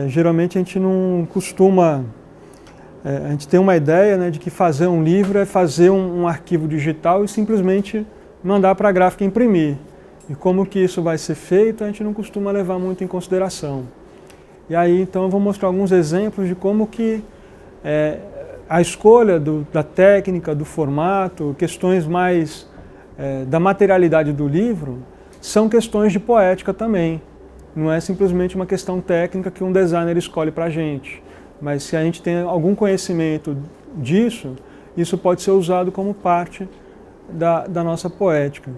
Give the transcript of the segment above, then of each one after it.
geralmente a gente não costuma... a gente tem uma ideia, né, de que fazer um livro é fazer um arquivo digital e simplesmente mandar para a gráfica imprimir. E como que isso vai ser feito, a gente não costuma levar muito em consideração. E aí, então, eu vou mostrar alguns exemplos de como que a escolha da técnica, do formato, questões mais da materialidade do livro, são questões de poética também. Não é simplesmente uma questão técnica que um designer escolhe para a gente. Mas se a gente tem algum conhecimento disso, isso pode ser usado como parte da nossa poética.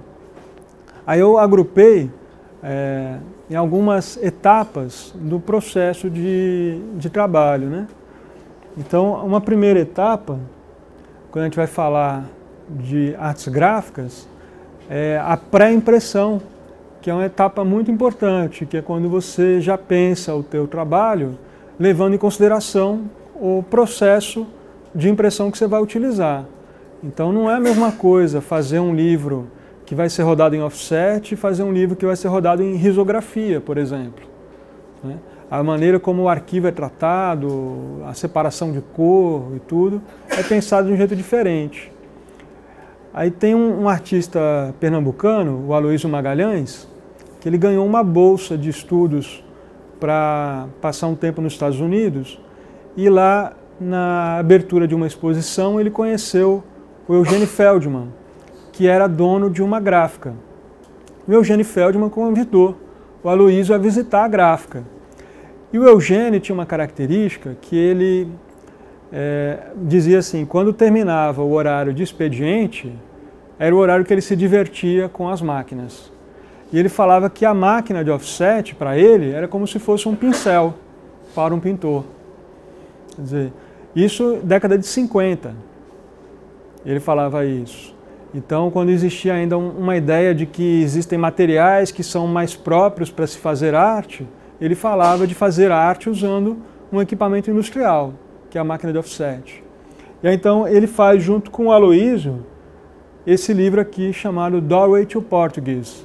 Aí eu agrupei em algumas etapas do processo de trabalho, né? Então, uma primeira etapa, quando a gente vai falar de artes gráficas, é a pré-impressão, que é uma etapa muito importante, que é quando você já pensa o teu trabalho, levando em consideração o processo de impressão que você vai utilizar. Então não é a mesma coisa fazer um livro que vai ser rodado em offset e fazer um livro que vai ser rodado em risografia, por exemplo. A maneira como o arquivo é tratado, a separação de cor e tudo, é pensado de um jeito diferente. Aí tem um artista pernambucano, o Aloysio Magalhães, que ele ganhou uma bolsa de estudos para passar um tempo nos Estados Unidos, e lá na abertura de uma exposição ele conheceu o Eugênio Feldman, que era dono de uma gráfica. O Eugênio Feldman convidou o Aloysio a visitar a gráfica. E o Eugênio tinha uma característica que ele dizia assim, quando terminava o horário de expediente, era o horário que ele se divertia com as máquinas. E ele falava que a máquina de offset, para ele, era como se fosse um pincel para um pintor. Quer dizer, isso década de 50, ele falava isso. Então, quando existia ainda uma ideia de que existem materiais que são mais próprios para se fazer arte, ele falava de fazer arte usando um equipamento industrial, que é a máquina de offset. E aí, então, ele faz, junto com o Aloysio, esse livro aqui chamado Doorway to Portuguese.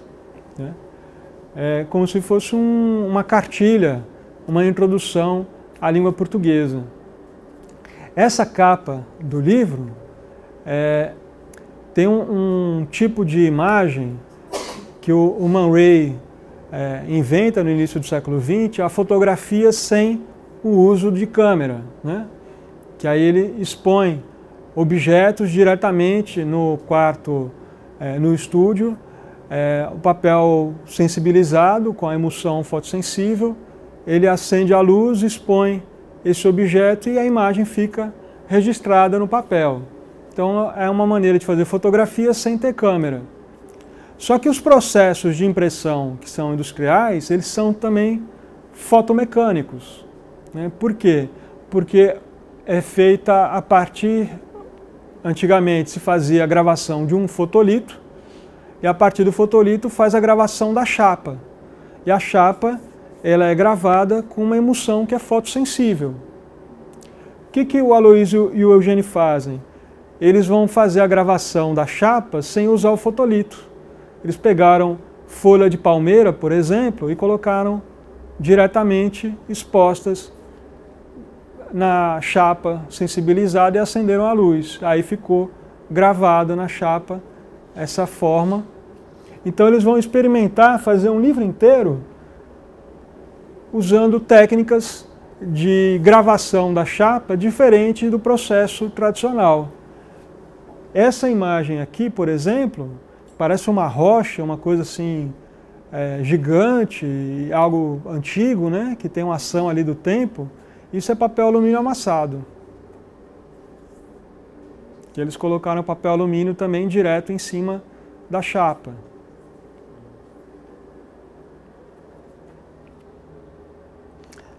É como se fosse uma cartilha, uma introdução à língua portuguesa. Essa capa do livro tem um tipo de imagem que o Man Ray inventa no início do século XX, a fotografia sem o uso de câmera, né? Que aí ele expõe objetos diretamente no quarto, no estúdio, o papel sensibilizado com a emulsão fotossensível, ele acende a luz, expõe esse objeto e a imagem fica registrada no papel. Então é uma maneira de fazer fotografia sem ter câmera. Só que os processos de impressão que são industriais, eles são também fotomecânicos, né? Por quê? Porque é feita a partir, antigamente se fazia a gravação de um fotolito, e a partir do fotolito faz a gravação da chapa. E a chapa, ela é gravada com uma emulsão que é fotossensível. O que o Aloysio e o Eugênio fazem? Eles vão fazer a gravação da chapa sem usar o fotolito. Eles pegaram folha de palmeira, por exemplo, e colocaram diretamente expostas na chapa sensibilizada e acenderam a luz. Aí ficou gravada na chapa essa forma. Então eles vão experimentar fazer um livro inteiro usando técnicas de gravação da chapa diferente do processo tradicional. Essa imagem aqui, por exemplo, parece uma rocha, uma coisa assim gigante, algo antigo, né, que tem uma ação ali do tempo. Isso é papel alumínio amassado. Que eles colocaram papel alumínio também direto em cima da chapa.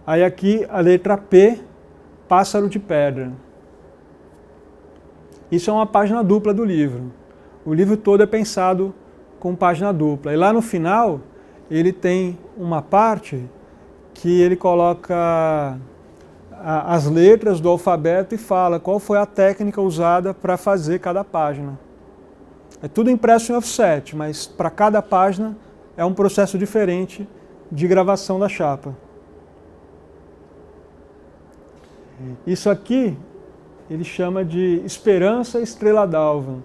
Aí aqui a letra P, pássaro de pedra. Isso é uma página dupla do livro. O livro todo é pensado com página dupla. E lá no final, ele tem uma parte que ele coloca as letras do alfabeto e fala qual foi a técnica usada para fazer cada página. É tudo impresso em offset, mas para cada página é um processo diferente de gravação da chapa. Isso aqui ele chama de Esperança Estrela d'Alva.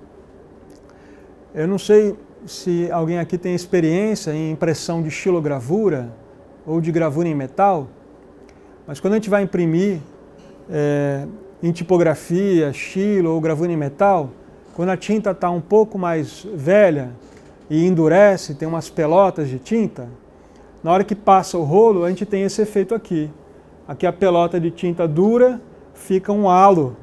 Eu não sei se alguém aqui tem experiência em impressão de xilogravura ou de gravura em metal, mas quando a gente vai imprimir em tipografia, xilo ou gravura em metal, quando a tinta está um pouco mais velha e endurece, tem umas pelotas de tinta, na hora que passa o rolo, a gente tem esse efeito aqui. Aqui a pelota de tinta dura, fica um halo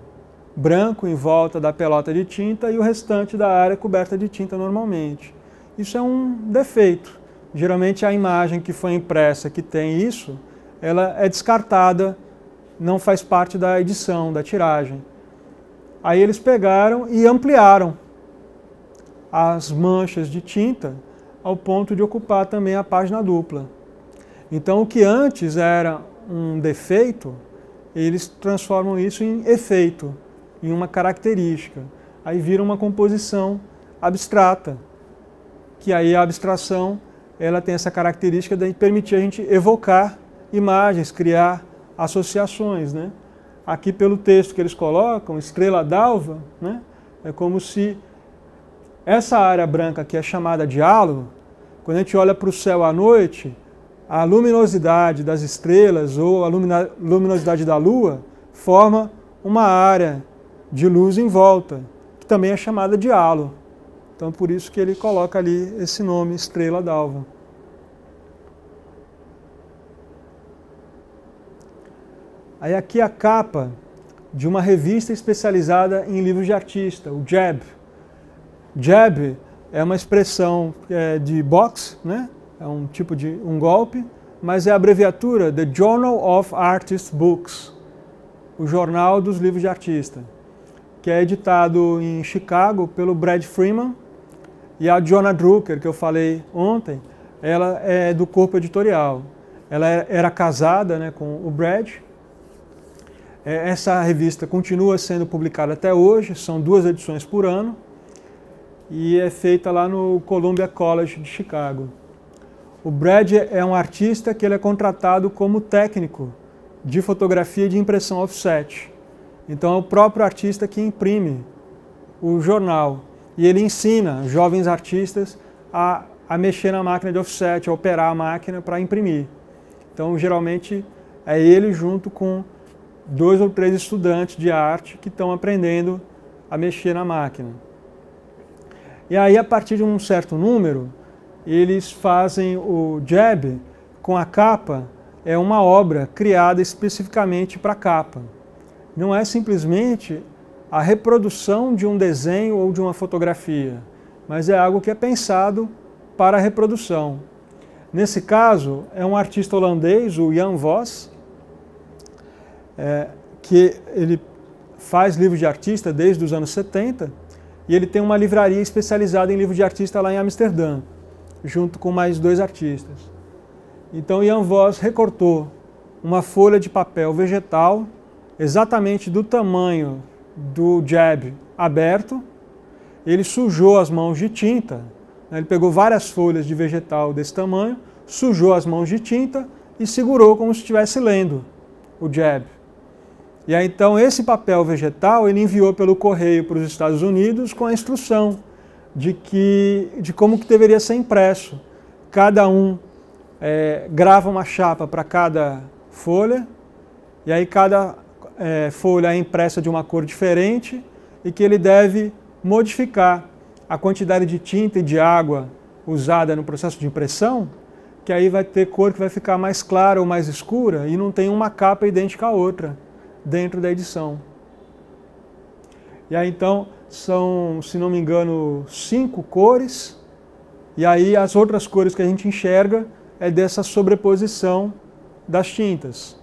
branco em volta da pelota de tinta e o restante da área coberta de tinta normalmente. Isso é um defeito. Geralmente a imagem que foi impressa que tem isso, ela é descartada, não faz parte da edição, da tiragem. Aí eles pegaram e ampliaram as manchas de tinta ao ponto de ocupar também a página dupla. Então o que antes era um defeito, eles transformam isso em efeito, em uma característica. Aí vira uma composição abstrata, que aí a abstração ela tem essa característica de permitir a gente evocar imagens, criar associações, né? Aqui pelo texto que eles colocam, estrela d'alva, né? É como se essa área branca que é chamada de halo, quando a gente olha para o céu à noite, a luminosidade das estrelas ou a luminosidade da lua forma uma área de luz em volta, que também é chamada de halo. Então por isso que ele coloca ali esse nome, estrela d'alva. Aí aqui a capa de uma revista especializada em livros de artista, o JAB. JAB é uma expressão de boxe, né? É um tipo de golpe, mas é a abreviatura The Journal of Artist Books, o jornal dos livros de artista, que é editado em Chicago pelo Brad Freeman, e a Jonah Drucker, que eu falei ontem, ela é do corpo editorial. Ela era casada, né, com o Brad. Essa revista continua sendo publicada até hoje, são 2 edições por ano, e é feita lá no Columbia College de Chicago. O Brad é um artista que ele é contratado como técnico de fotografia e de impressão offset. Então é o próprio artista que imprime o jornal. E ele ensina jovens artistas a mexer na máquina de offset, a operar a máquina para imprimir. Então geralmente é ele junto com 2 ou 3 estudantes de arte que estão aprendendo a mexer na máquina. E aí, a partir de um certo número, eles fazem o JAB com a capa, é uma obra criada especificamente para a capa. Não é simplesmente a reprodução de um desenho ou de uma fotografia, mas é algo que é pensado para a reprodução. Nesse caso, é um artista holandês, o Jan Vos, que ele faz livros de artista desde os anos 70, e ele tem uma livraria especializada em livros de artista lá em Amsterdã, junto com mais 2 artistas. Então Jan Vos recortou uma folha de papel vegetal, exatamente do tamanho do JAB aberto, ele sujou as mãos de tinta, né? Ele pegou várias folhas de vegetal desse tamanho, sujou as mãos de tinta e segurou como se estivesse lendo o JAB. E aí então esse papel vegetal ele enviou pelo correio para os Estados Unidos com a instrução de como que deveria ser impresso. Cada um grava uma chapa para cada folha, e aí cada folha é impressa de uma cor diferente e que ele deve modificar a quantidade de tinta e de água usada no processo de impressão, que aí vai ter cor que vai ficar mais clara ou mais escura e não tem uma capa idêntica à outra dentro da edição. E aí então são, se não me engano, 5 cores, e aí as outras cores que a gente enxerga é dessa sobreposição das tintas.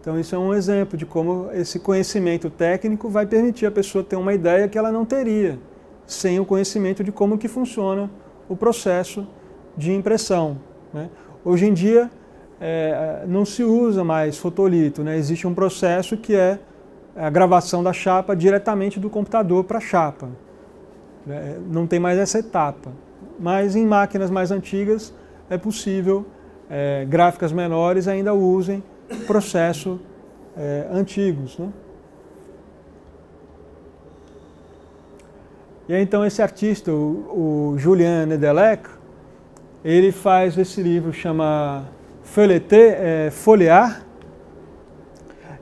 Então isso é um exemplo de como esse conhecimento técnico vai permitir a pessoa ter uma ideia que ela não teria sem o conhecimento de como que funciona o processo de impressão, né? Hoje em dia não se usa mais fotolito, né? Existe um processo que é a gravação da chapa diretamente do computador para a chapa. Não tem mais essa etapa. mas em máquinas mais antigas é possível, gráficas menores ainda usem processos antigos, né? E aí, então esse artista, o Julien Nedelec, ele faz esse livro, chama Folhear,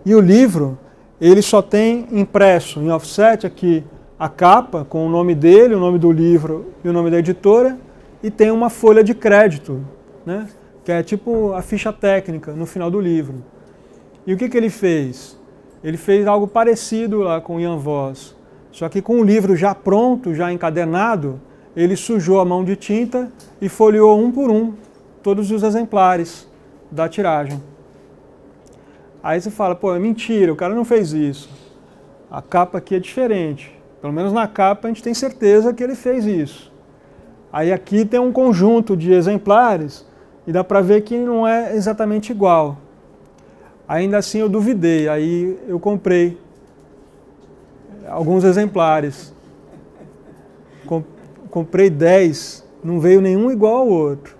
e o livro ele só tem impresso em offset aqui a capa com o nome dele, o nome do livro e o nome da editora, e tem uma folha de crédito, né? Que é tipo a ficha técnica no final do livro. E o que ele fez? Ele fez algo parecido lá com o Jan Voss, só que com o livro já pronto, já encadernado, ele sujou a mão de tinta e folheou um por um todos os exemplares da tiragem. Aí você fala, pô, é mentira, o cara não fez isso. A capa aqui é diferente. Pelo menos na capa a gente tem certeza que ele fez isso. Aí aqui tem um conjunto de exemplares e dá para ver que não é exatamente igual. Ainda assim eu duvidei, aí eu comprei alguns exemplares. Comprei 10, não veio nenhum igual ao outro.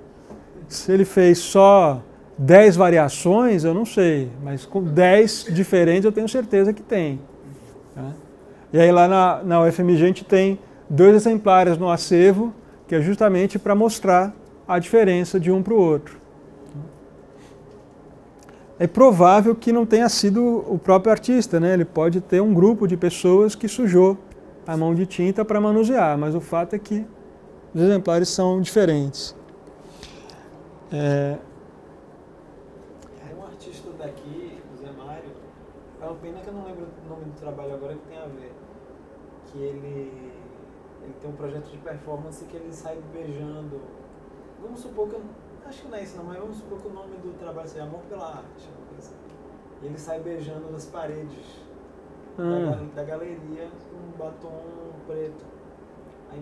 Se ele fez só 10 variações, eu não sei, mas com 10 diferentes eu tenho certeza que tem. Tá? E aí lá na UFMG a gente tem 2 exemplares no acervo, que é justamente para mostrar a diferença de um para o outro. É provável que não tenha sido o próprio artista, né? Ele pode ter um grupo de pessoas que sujou a mão de tinta para manusear, mas o fato é que os exemplares são diferentes. Tem um artista daqui, o Zé Mário, é uma pena que eu não lembro o nome do trabalho agora que tem a ver, que ele tem um projeto de performance que ele sai beijando, vamos supor que, acho que não é isso não, mas vamos supor que o nome do trabalho seja Amor pela Arte, e ele sai beijando nas paredes da galeria com um batom preto, aí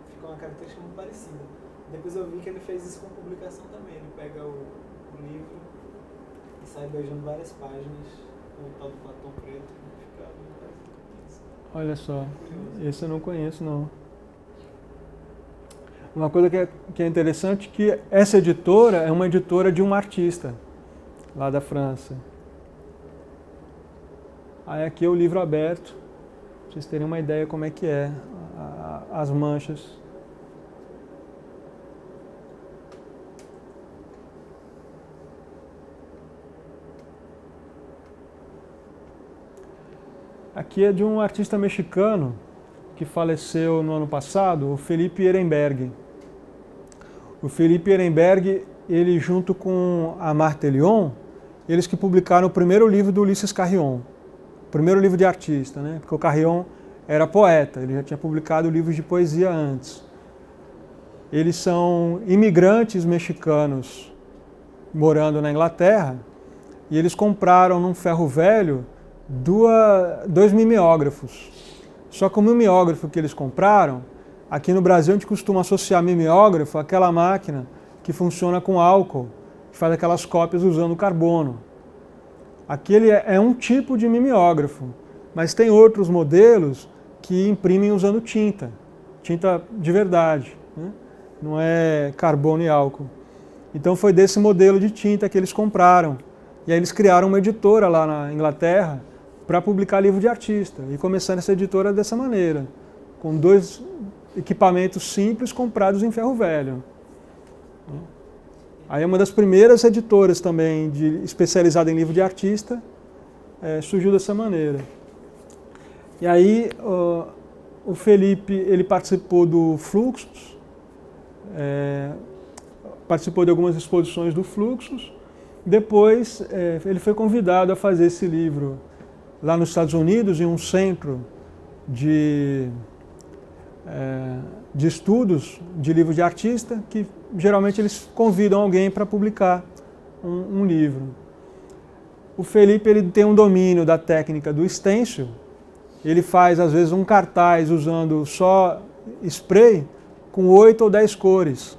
fica uma característica muito parecida. Depois eu vi que ele fez isso com publicação também, ele pega o livro e sai beijando várias páginas com o tal do batom preto, fica muito parecido. Olha só, esse eu não conheço não. Uma coisa que é interessante é que essa editora é uma editora de um artista, lá da França. Aí aqui é o livro aberto, para vocês terem uma ideia como é que é as manchas. Aqui é de um artista mexicano que faleceu no ano passado, o Felipe Ehrenberg. O Felipe Ehrenberg, ele junto com a Marthe Elion, eles que publicaram o primeiro livro do Ulisses Carrion, o primeiro livro de artista, né? Porque o Carrion era poeta, ele já tinha publicado livros de poesia antes. Eles são imigrantes mexicanos morando na Inglaterra e eles compraram num ferro velho 2 mimeógrafos. Só que o mimeógrafo que eles compraram, aqui no Brasil a gente costuma associar mimeógrafo àquela máquina que funciona com álcool, que faz aquelas cópias usando carbono. Aquele é um tipo de mimeógrafo, mas tem outros modelos que imprimem usando tinta de verdade, né? Não é carbono e álcool. Então foi desse modelo de tinta que eles compraram. E aí eles criaram uma editora lá na Inglaterra para publicar livro de artista. E começaram essa editora dessa maneira, com 2 equipamentos simples comprados em ferro velho. Aí é uma das primeiras editoras também especializada em livro de artista, surgiu dessa maneira. E aí o Felipe, ele participou do Fluxus, participou de algumas exposições do Fluxus. Depois ele foi convidado a fazer esse livro lá nos Estados Unidos, em um centro de estudos de livro de artista, que geralmente eles convidam alguém para publicar um livro. O Felipe, ele tem um domínio da técnica do stencil, ele faz às vezes um cartaz usando só spray com 8 ou 10 cores.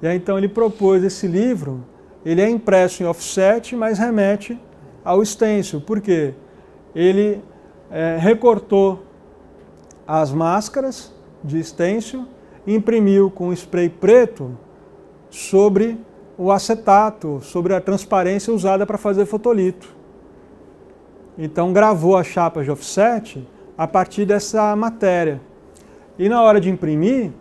E aí então ele propôs esse livro, ele é impresso em offset, mas remete ao stencil. Por quê? Ele recortou as máscaras de stencil e imprimiu com spray preto sobre o acetato, sobre a transparência usada para fazer fotolito. Então gravou as chapas de offset a partir dessa matéria. E na hora de imprimir,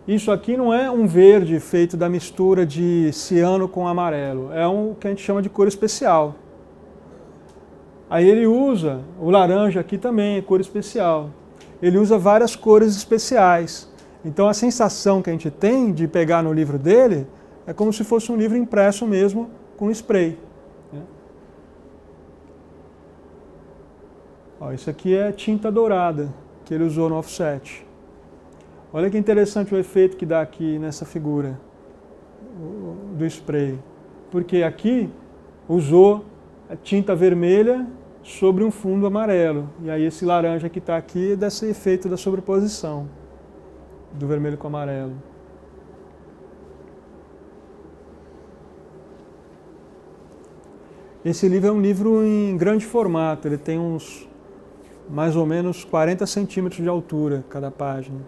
isso aqui não é um verde feito da mistura de ciano com amarelo, é o que a gente chama de cor especial. Aí ele usa, o laranja aqui também é cor especial. Ele usa várias cores especiais. Então a sensação que a gente tem de pegar no livro dele é como se fosse um livro impresso mesmo com spray. Ó, isso aqui é tinta dourada que ele usou no offset. Olha que interessante o efeito que dá aqui nessa figura do spray. Porque aqui usou a tinta vermelha sobre um fundo amarelo. E aí esse laranja que está aqui é desse efeito da sobreposição do vermelho com o amarelo. Esse livro é um livro em grande formato, ele tem uns mais ou menos 40 centímetros de altura cada página.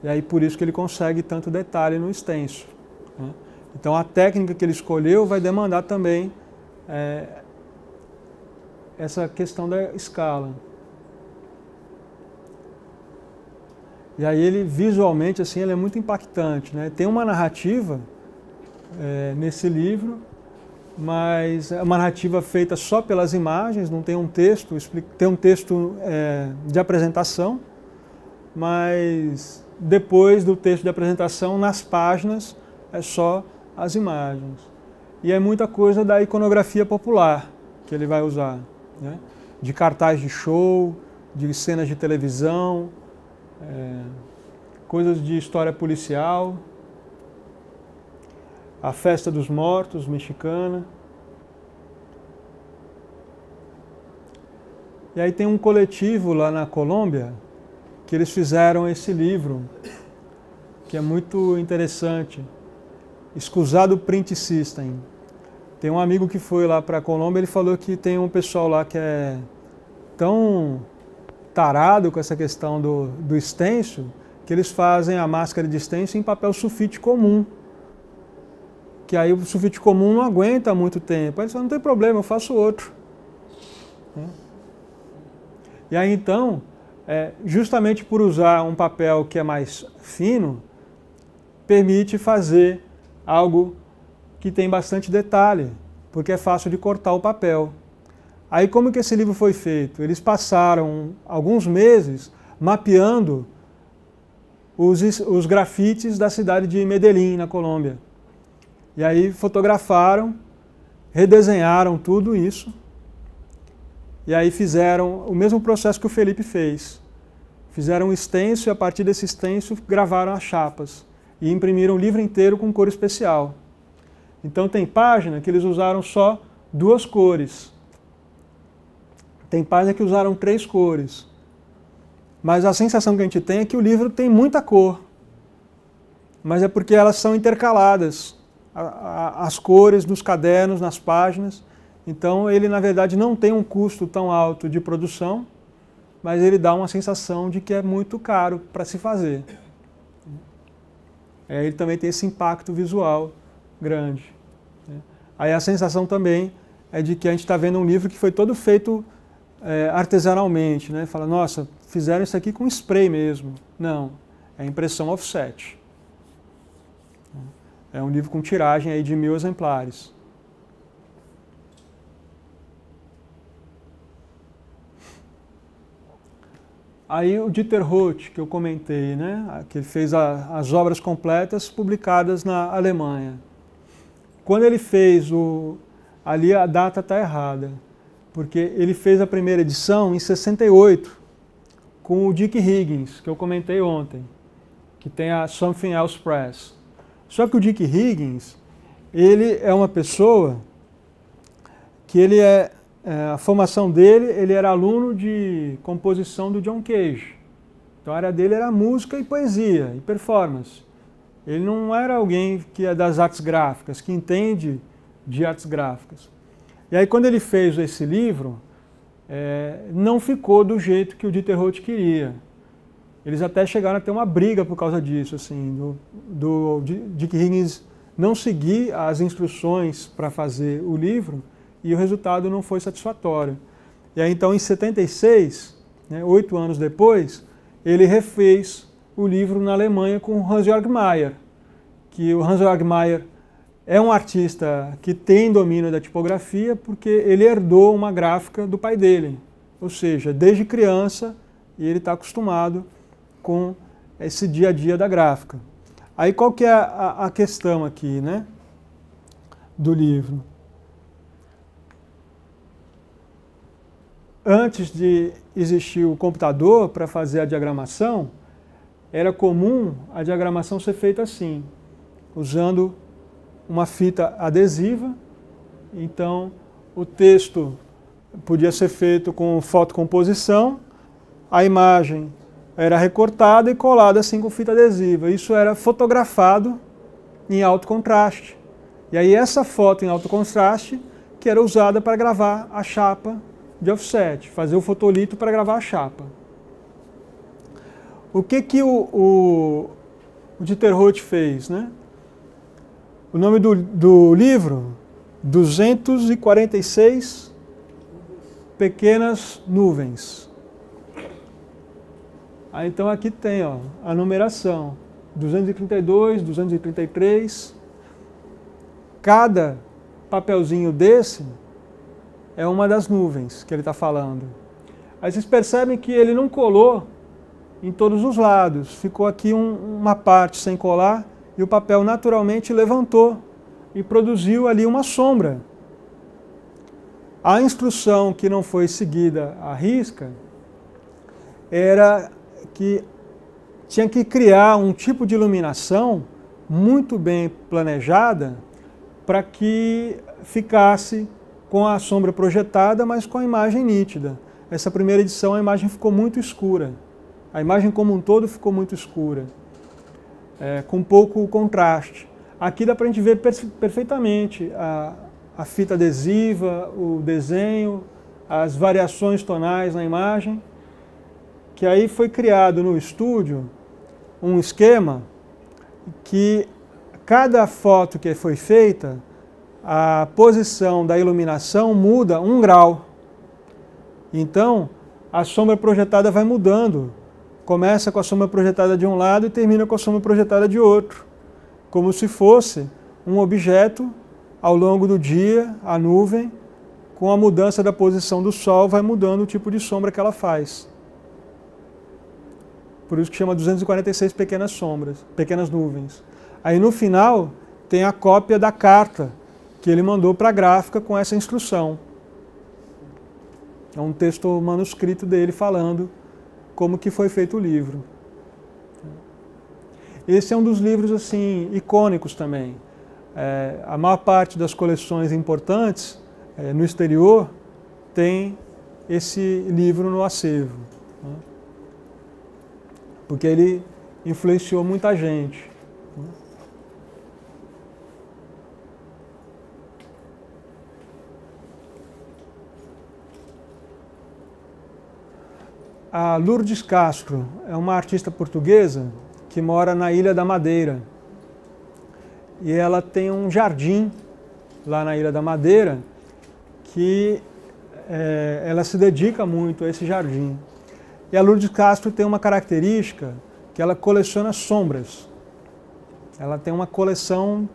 E aí por isso que ele consegue tanto detalhe no extenso. Então a técnica que ele escolheu vai demandar também essa questão da escala. E aí ele visualmente assim, ele é muito impactante, né? Tem uma narrativa nesse livro, mas é uma narrativa feita só pelas imagens, não tem um texto, tem um texto de apresentação, mas depois do texto de apresentação, nas páginas, é só as imagens. E é muita coisa da iconografia popular que ele vai usar, né? De cartaz de show, de cenas de televisão, coisas de história policial, a Festa dos Mortos, mexicana. E aí tem um coletivo lá na Colômbia que eles fizeram esse livro, que é muito interessante, Escusado Print System. Tem um amigo que foi lá para a Colômbia, ele falou que tem um pessoal lá que é tão tarado com essa questão do stencil, que eles fazem a máscara de stencil em papel sulfite comum. Que aí o sulfite comum não aguenta muito tempo. Aí eles falam, não tem problema, eu faço outro. E aí então, justamente por usar um papel que é mais fino, permite fazer algo que tem bastante detalhe, porque é fácil de cortar o papel. Aí como que esse livro foi feito? Eles passaram alguns meses mapeando os grafites da cidade de Medellín, na Colômbia. E aí fotografaram, redesenharam tudo isso, e aí fizeram o mesmo processo que o Felipe fez. Fizeram um stencil e a partir desse stencil gravaram as chapas e imprimiram o livro inteiro com cor especial. Então tem página que eles usaram só 2 cores. Tem página que usaram 3 cores. Mas a sensação que a gente tem é que o livro tem muita cor. Mas é porque elas são intercaladas, as cores dos cadernos, nas páginas. Então ele, na verdade, não tem um custo tão alto de produção, mas ele dá uma sensação de que é muito caro para se fazer. Ele também tem esse impacto visual grande. Aí a sensação também é de que a gente está vendo um livro que foi todo feito artesanalmente, né? Fala, nossa, fizeram isso aqui com spray mesmo. Não, é impressão offset. É um livro com tiragem aí de 1000 exemplares. Aí o Dieter Roth, que eu comentei, né? Que ele fez as obras completas publicadas na Alemanha. Quando ele fez ali a data está errada, porque ele fez a primeira edição em 68, com o Dick Higgins, que eu comentei ontem, que tem a Something Else Press. Só que o Dick Higgins, ele é uma pessoa que a formação dele, ele era aluno de composição do John Cage. Então a área dele era música e poesia e performance. Ele não era alguém que é das artes gráficas, que entende de artes gráficas. E aí quando ele fez esse livro, não ficou do jeito que o Dieter Roth queria. Eles até chegaram a ter uma briga por causa disso, assim, de Dick Higgins não seguir as instruções para fazer o livro e o resultado não foi satisfatório. E aí então em 76, né, 8 anos depois, ele refez o livro na Alemanha com Hans-Georg Mayer, que o Hans-Georg Mayer é um artista que tem domínio da tipografia porque ele herdou uma gráfica do pai dele. Ou seja, desde criança ele está acostumado com esse dia a dia da gráfica. Aí qual que é a questão aqui, né, do livro? Antes de existir o computador para fazer a diagramação, era comum a diagramação ser feita assim, usando uma fita adesiva. Então, o texto podia ser feito com fotocomposição, a imagem era recortada e colada assim com fita adesiva. Isso era fotografado em alto contraste. E aí essa foto em alto contraste que era usada para gravar a chapa de offset, fazer o fotolito para gravar a chapa. O que o Dieter Roth fez, né? O nome do livro, 246 pequenas nuvens. Aí, então aqui tem, ó, a numeração, 232, 233. Cada papelzinho desse é uma das nuvens que ele está falando. Aí vocês percebem que ele não colou em todos os lados. Ficou aqui uma parte sem colar e o papel naturalmente levantou e produziu ali uma sombra. A instrução que não foi seguida à risca era que tinha que criar um tipo de iluminação muito bem planejada para que ficasse com a sombra projetada, mas com a imagem nítida. Essa primeira edição a imagem ficou muito escura. A imagem como um todo ficou muito escura, com pouco contraste. Aqui dá para a gente ver perfeitamente a fita adesiva, o desenho, as variações tonais na imagem, que aí foi criado no estúdio um esquema que cada foto que foi feita, a posição da iluminação muda 1 grau. Então, a sombra projetada vai mudando. Começa com a sombra projetada de um lado e termina com a sombra projetada de outro. Como se fosse um objeto, ao longo do dia, a nuvem, com a mudança da posição do sol, vai mudando o tipo de sombra que ela faz. Por isso que chama 246 pequenas sombras, pequenas nuvens. Aí no final tem a cópia da carta que ele mandou para a gráfica com essa instrução. É um texto manuscrito dele falando como que foi feito o livro. Esse é um dos livros assim icônicos também. A maior parte das coleções importantes no exterior tem esse livro no acervo, né? Porque ele influenciou muita gente. A Lourdes Castro é uma artista portuguesa que mora na Ilha da Madeira. E ela tem um jardim lá na Ilha da Madeira que ela se dedica muito a esse jardim. E a Lourdes Castro tem uma característica que ela coleciona sombras. Ela tem uma coleção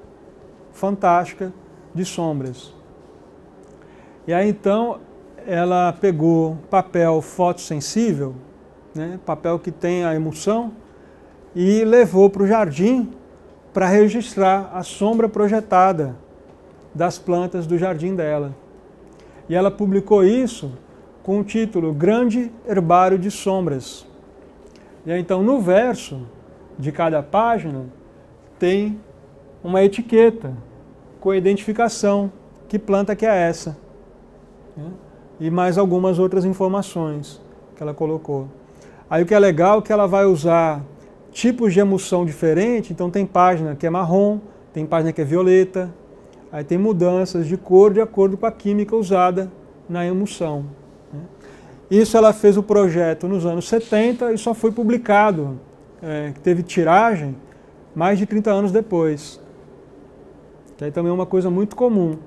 fantástica de sombras. E aí então ela pegou papel fotossensível, né, papel que tem a emulsão, e levou para o jardim para registrar a sombra projetada das plantas do jardim dela. E ela publicou isso com o título Grande Herbário de Sombras. E aí, então, no verso de cada página tem uma etiqueta com a identificação, que planta que é essa, né? E mais algumas outras informações que ela colocou. Aí o que é legal é que ela vai usar tipos de emulsão diferentes, então tem página que é marrom, tem página que é violeta, aí tem mudanças de cor de acordo com a química usada na emulsão, né? Isso ela fez o projeto nos anos 70 e só foi publicado, teve tiragem, mais de 30 anos depois. Que aí também é uma coisa muito comum.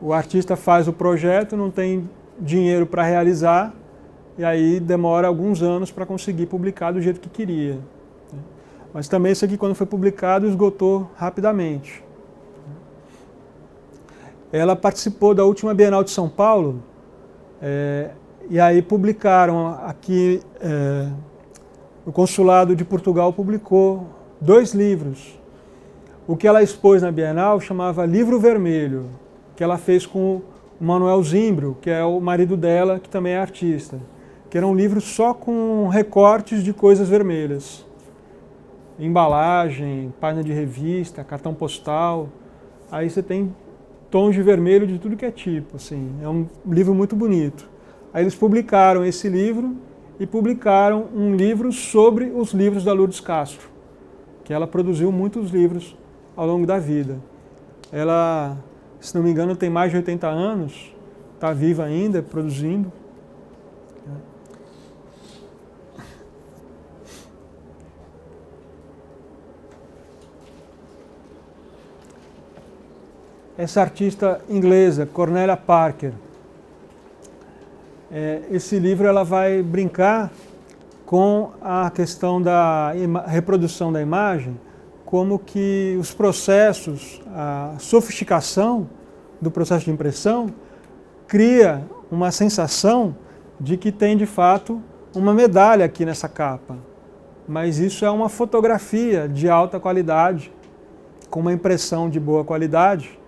O artista faz o projeto, não tem dinheiro para realizar, e aí demora alguns anos para conseguir publicar do jeito que queria. Mas também isso aqui, quando foi publicado, esgotou rapidamente. Ela participou da última Bienal de São Paulo, e aí publicaram aqui, o Consulado de Portugal publicou 2 livros. O que ela expôs na Bienal chamava Livro Vermelho, que ela fez com o Manuel Zimbro, que é o marido dela, que também é artista, que era um livro só com recortes de coisas vermelhas. Embalagem, página de revista, cartão postal, aí você tem tons de vermelho de tudo que é tipo, assim, é um livro muito bonito. Aí eles publicaram esse livro e publicaram um livro sobre os livros da Lourdes Castro, que ela produziu muitos livros ao longo da vida. Ela, se não me engano, tem mais de 80 anos, está viva ainda, produzindo. Essa artista inglesa, Cornelia Parker, esse livro ela vai brincar com a questão da reprodução da imagem, como que os processos, a sofisticação do processo de impressão cria uma sensação de que tem de fato uma medalha aqui nessa capa. Mas isso é uma fotografia de alta qualidade, com uma impressão de boa qualidade,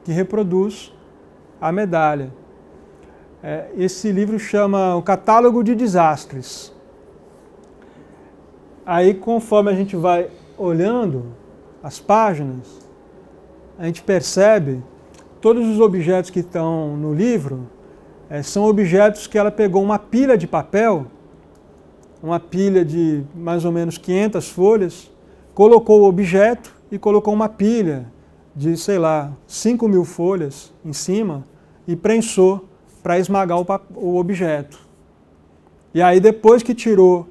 que reproduz a medalha. Esse livro chama O Catálogo de Desastres. Aí, conforme a gente vai olhando as páginas, a gente percebe todos os objetos que estão no livro são objetos que ela pegou uma pilha de papel, uma pilha de mais ou menos 500 folhas, colocou o objeto e colocou uma pilha de, sei lá, 5.000 folhas em cima e prensou para esmagar o objeto. E aí, depois que tirou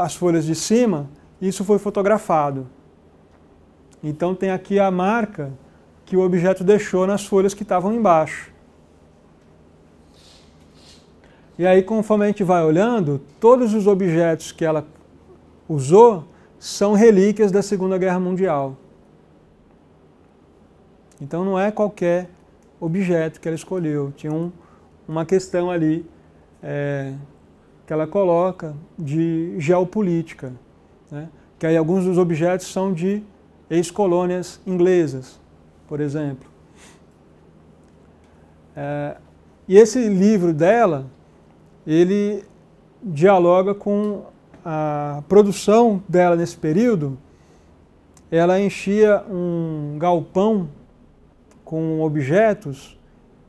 as folhas de cima, isso foi fotografado. Então tem aqui a marca que o objeto deixou nas folhas que estavam embaixo. E aí, conforme a gente vai olhando, todos os objetos que ela usou são relíquias da Segunda Guerra Mundial. Então não é qualquer objeto que ela escolheu. Tinha uma questão ali que ela coloca de geopolítica, né? Que aí alguns dos objetos são de ex-colônias inglesas, por exemplo. E esse livro dela, ele dialoga com a produção dela nesse período. Ela enchia um galpão com objetos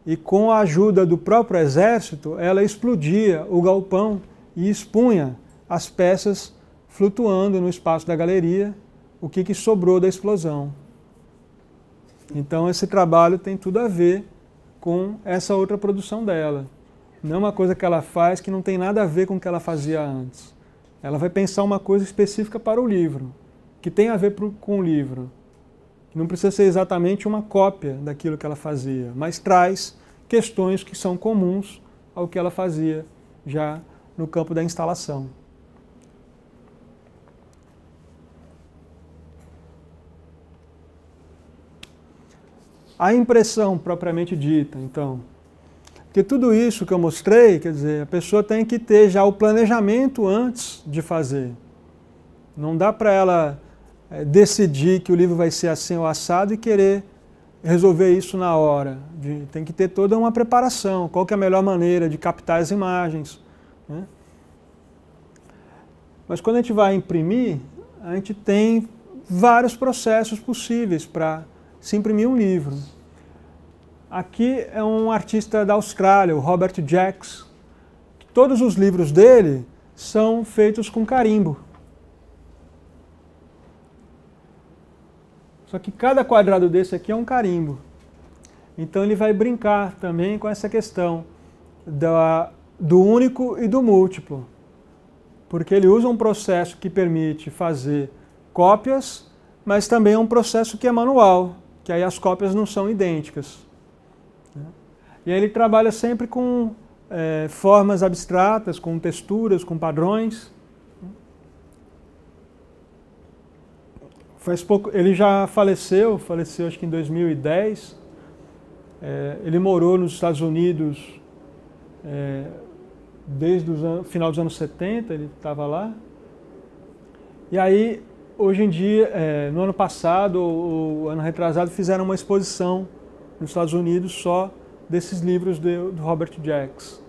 e, com a ajuda do próprio exército, ela explodia o galpão e expunha as peças flutuando no espaço da galeria, o que sobrou da explosão. Então esse trabalho tem tudo a ver com essa outra produção dela. Não é uma coisa que ela faz que não tem nada a ver com o que ela fazia antes. Ela vai pensar uma coisa específica para o livro, que tem a ver com o livro. Não precisa ser exatamente uma cópia daquilo que ela fazia, mas traz questões que são comuns ao que ela fazia já no campo da instalação. A impressão propriamente dita, então. Porque tudo isso que eu mostrei, quer dizer, a pessoa tem que ter já o planejamento antes de fazer. Não dá para ela decidir que o livro vai ser assim ou assado e querer resolver isso na hora. Tem que ter toda uma preparação, qual que é a melhor maneira de captar as imagens, né? Mas quando a gente vai imprimir, a gente tem vários processos possíveis para se imprimir um livro. Aqui é um artista da Austrália, o Robert Jacks. Todos os livros dele são feitos com carimbo. Só que cada quadrado desse aqui é um carimbo. Então ele vai brincar também com essa questão da do único e do múltiplo, porque ele usa um processo que permite fazer cópias, mas também é um processo que é manual, que aí as cópias não são idênticas. E aí ele trabalha sempre com formas abstratas, com texturas, com padrões. Faz pouco, ele já faleceu acho que em 2010. Ele morou nos Estados Unidos desde o final dos anos 70, ele estava lá. E aí, hoje em dia, no ano passado, ou ano retrasado, fizeram uma exposição nos Estados Unidos só desses livros do Robert Jacks.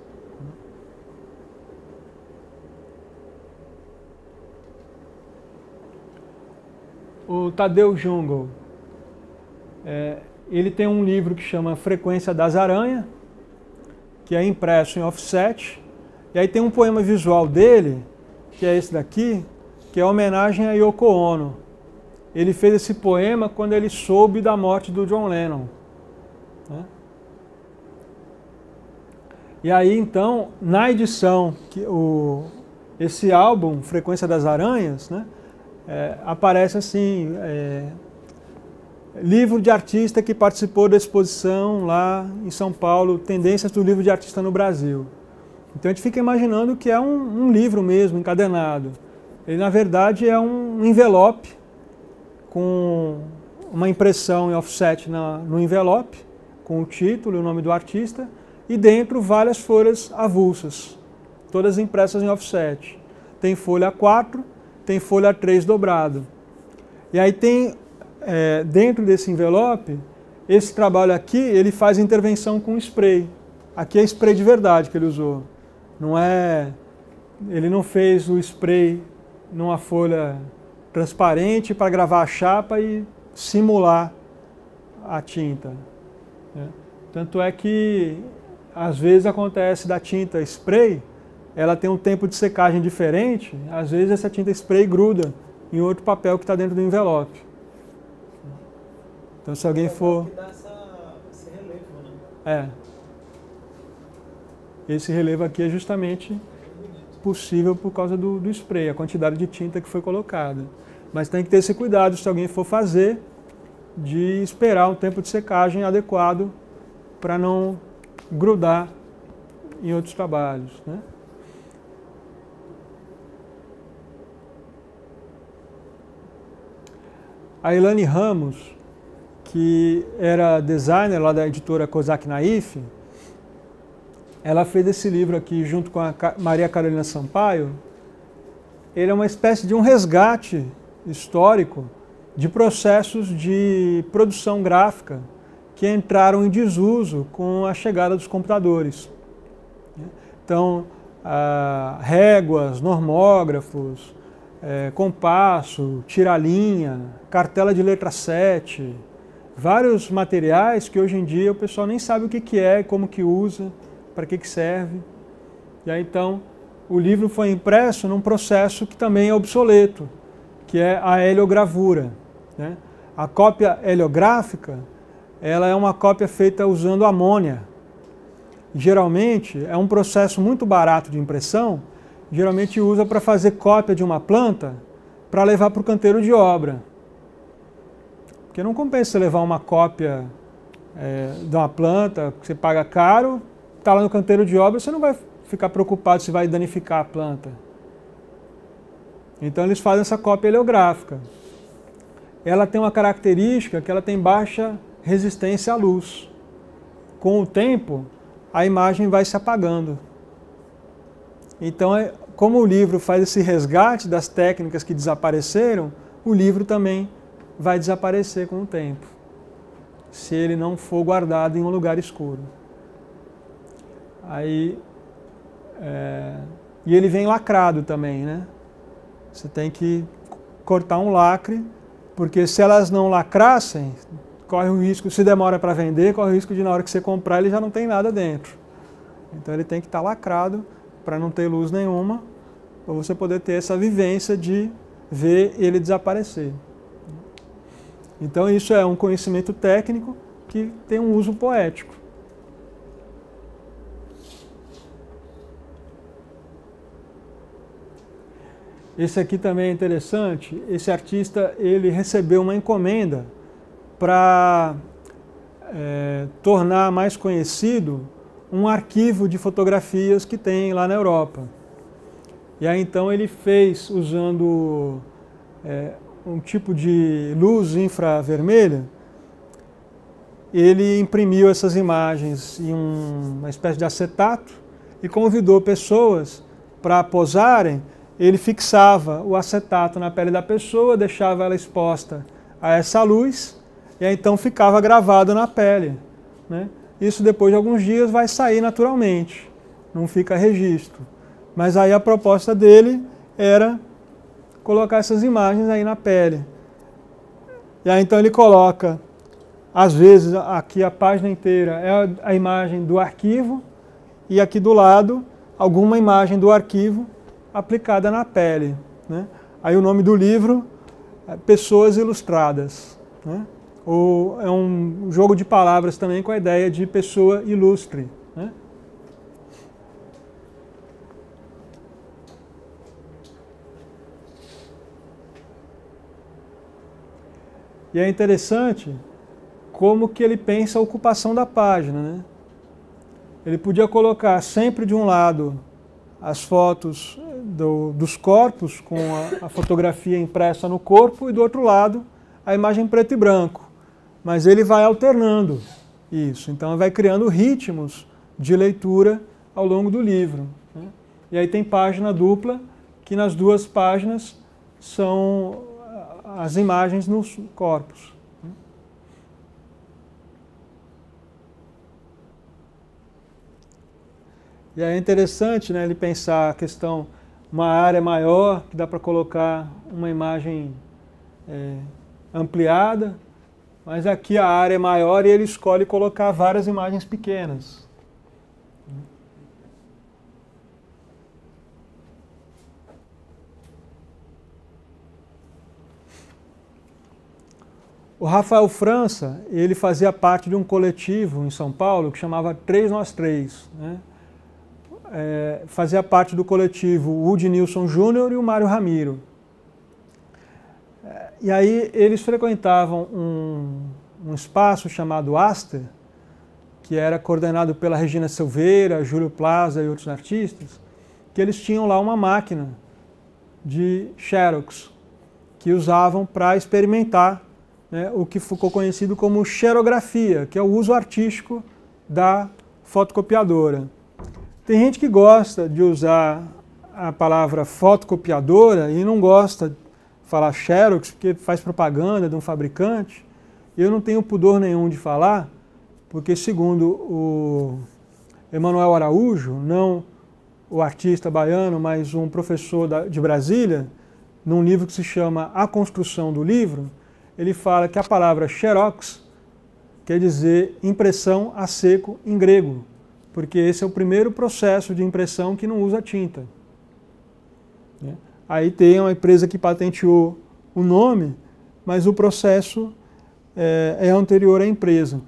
O Tadeu Jungle, ele tem um livro que chama Frequência das Aranhas, que é impresso em offset, e aí tem um poema visual dele, que é esse daqui, que é homenagem a Yoko Ono. Ele fez esse poema quando ele soube da morte do John Lennon. Né? E aí, então, na edição, esse álbum, Frequência das Aranhas, né, aparece assim, livro de artista que participou da exposição lá em São Paulo, Tendências do Livro de Artista no Brasil. Então a gente fica imaginando que é um livro mesmo, encadenado. Ele, na verdade, é um envelope com uma impressão em offset no envelope, com o título e o nome do artista, e dentro várias folhas avulsas, todas impressas em offset. Tem folha A4, tem folha A3 dobrado. E aí tem, dentro desse envelope, esse trabalho aqui, ele faz intervenção com spray. Aqui é spray de verdade que ele usou. Ele não fez o spray numa folha transparente para gravar a chapa e simular a tinta. Né? Tanto é que, às vezes, acontece da tinta spray, ela tem um tempo de secagem diferente, às vezes essa tinta spray gruda em outro papel que está dentro do envelope. Então, se alguém for... Esse relevo, né? Esse relevo aqui é justamente possível por causa do spray, a quantidade de tinta que foi colocada. Mas tem que ter esse cuidado, se alguém for fazer, de esperar um tempo de secagem adequado para não grudar em outros trabalhos. Né? A Elaine Ramos, que era designer lá da editora Kozak Naif, ela fez esse livro aqui junto com a Maria Carolina Sampaio. Ele é uma espécie de um resgate histórico de processos de produção gráfica que entraram em desuso com a chegada dos computadores. Então, réguas, normógrafos, compasso, tira-linha, cartela de letra 7, vários materiais que hoje em dia o pessoal nem sabe o que é, como que usa, para que serve. E aí, então, o livro foi impresso num processo que também é obsoleto, que é a heliogravura. Né? A cópia heliográfica, ela é uma cópia feita usando amônia. Geralmente, é um processo muito barato de impressão, geralmente usa para fazer cópia de uma planta para levar para o canteiro de obra. Porque não compensa você levar uma cópia de uma planta que você paga caro, está lá no canteiro de obra, você não vai ficar preocupado se vai danificar a planta. Então eles fazem essa cópia heliográfica. Ela tem uma característica que ela tem baixa resistência à luz. Com o tempo, a imagem vai se apagando. Então, como o livro faz esse resgate das técnicas que desapareceram, o livro também vai desaparecer com o tempo, se ele não for guardado em um lugar escuro. Aí, e ele vem lacrado também, né? Você tem que cortar um lacre, porque se elas não lacrassem, corre o risco, se demora para vender, corre o risco de na hora que você comprar ele já não tem nada dentro. Então ele tem que estar lacrado para não ter luz nenhuma, para você poder ter essa vivência de ver ele desaparecer. Então isso é um conhecimento técnico que tem um uso poético. Esse aqui também é interessante. Esse artista, ele recebeu uma encomenda para tornar mais conhecido um arquivo de fotografias que tem lá na Europa. E aí então ele fez, usando um tipo de luz infravermelha, ele imprimiu essas imagens em uma espécie de acetato e convidou pessoas para posarem. Ele fixava o acetato na pele da pessoa, deixava ela exposta a essa luz, e aí então ficava gravado na pele, né? Isso depois de alguns dias vai sair naturalmente, não fica registro. Mas aí a proposta dele era colocar essas imagens aí na pele. E aí então ele coloca, às vezes aqui a página inteira é a imagem do arquivo, e aqui do lado alguma imagem do arquivo aplicada na pele, né? Aí o nome do livro é Pessoas Ilustradas, né? Ou é um jogo de palavras também com a ideia de pessoa ilustre, né? E é interessante como que ele pensa a ocupação da página, né? Ele podia colocar sempre de um lado as fotos dos corpos com a fotografia impressa no corpo e do outro lado a imagem preto e branco. Mas ele vai alternando isso, então vai criando ritmos de leitura ao longo do livro, né? E aí tem página dupla, que nas duas páginas são as imagens nos corpos. E aí é interessante, né, ele pensar a questão, uma área maior, que dá para colocar uma imagem ampliada, mas aqui a área é maior e ele escolhe colocar várias imagens pequenas. O Rafael França, ele fazia parte de um coletivo em São Paulo que chamava 3 Nós 3, né? Fazia parte do coletivo o Woody Nilson Jr. e o Mário Ramiro. E aí eles frequentavam um espaço chamado Aster, que era coordenado pela Regina Silveira, Júlio Plaza e outros artistas, que eles tinham lá uma máquina de xerox, que usavam para experimentar, né, o que ficou conhecido como xerografia, que é o uso artístico da fotocopiadora. Tem gente que gosta de usar a palavra fotocopiadora e não gosta de falar xerox, porque faz propaganda de um fabricante. Eu não tenho pudor nenhum de falar, porque segundo o Emanuel Araújo, não o artista baiano, mas um professor de Brasília, num livro que se chama A Construção do Livro, ele fala que a palavra xerox quer dizer impressão a seco em grego, porque esse é o primeiro processo de impressão que não usa tinta. Aí tem uma empresa que patenteou o nome, mas o processo é anterior à empresa.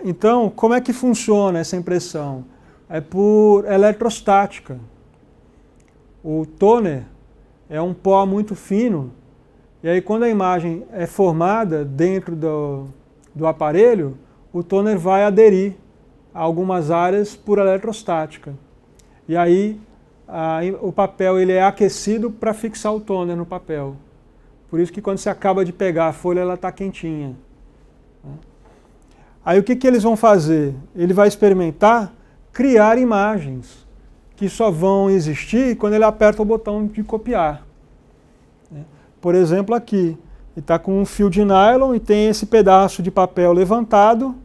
Então, como é que funciona essa impressão? É por eletrostática. O toner é um pó muito fino, e aí quando a imagem é formada dentro do aparelho, o toner vai aderir a algumas áreas por eletrostática. E aí o papel ele é aquecido para fixar o toner no papel. Por isso que quando você acaba de pegar a folha, ela está quentinha. Aí o que eles vão fazer? Ele vai experimentar criar imagens que só vão existir quando ele aperta o botão de copiar. Por exemplo, aqui, ele está com um fio de nylon e tem esse pedaço de papel levantado,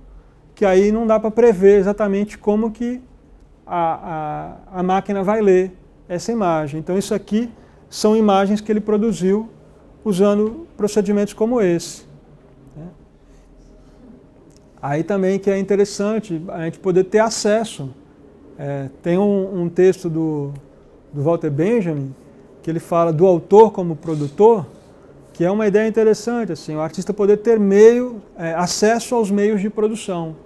que aí não dá para prever exatamente como que a máquina vai ler essa imagem. Então isso aqui são imagens que ele produziu usando procedimentos como esse. Aí também que é interessante a gente poder ter acesso. Tem um texto do Walter Benjamin, que ele fala do autor como produtor, que é uma ideia interessante, assim, o artista poder ter acesso aos meios de produção.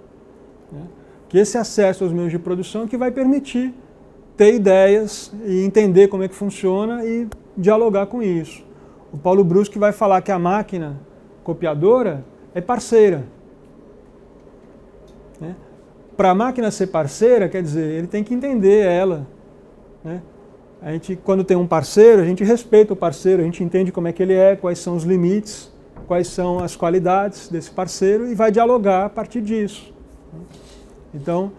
Que esse acesso aos meios de produção é que vai permitir ter ideias e entender como é que funciona e dialogar com isso. O Paulo Bruschi vai falar que a máquina copiadora é parceira. Né? Para a máquina ser parceira, quer dizer, ele tem que entender ela. Né? A gente, quando tem um parceiro, a gente respeita o parceiro, a gente entende como é que ele é, quais são os limites, quais são as qualidades desse parceiro e vai dialogar a partir disso. Então,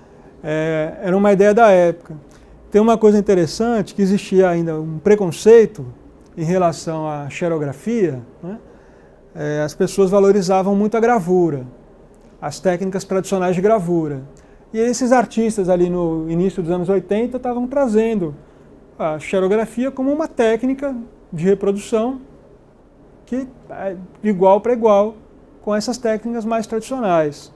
era uma ideia da época. Tem uma coisa interessante, que existia ainda um preconceito em relação à xerografia, né? As pessoas valorizavam muito a gravura, as técnicas tradicionais de gravura. E esses artistas ali no início dos anos 80 estavam trazendo a xerografia como uma técnica de reprodução que é de igual para igual com essas técnicas mais tradicionais.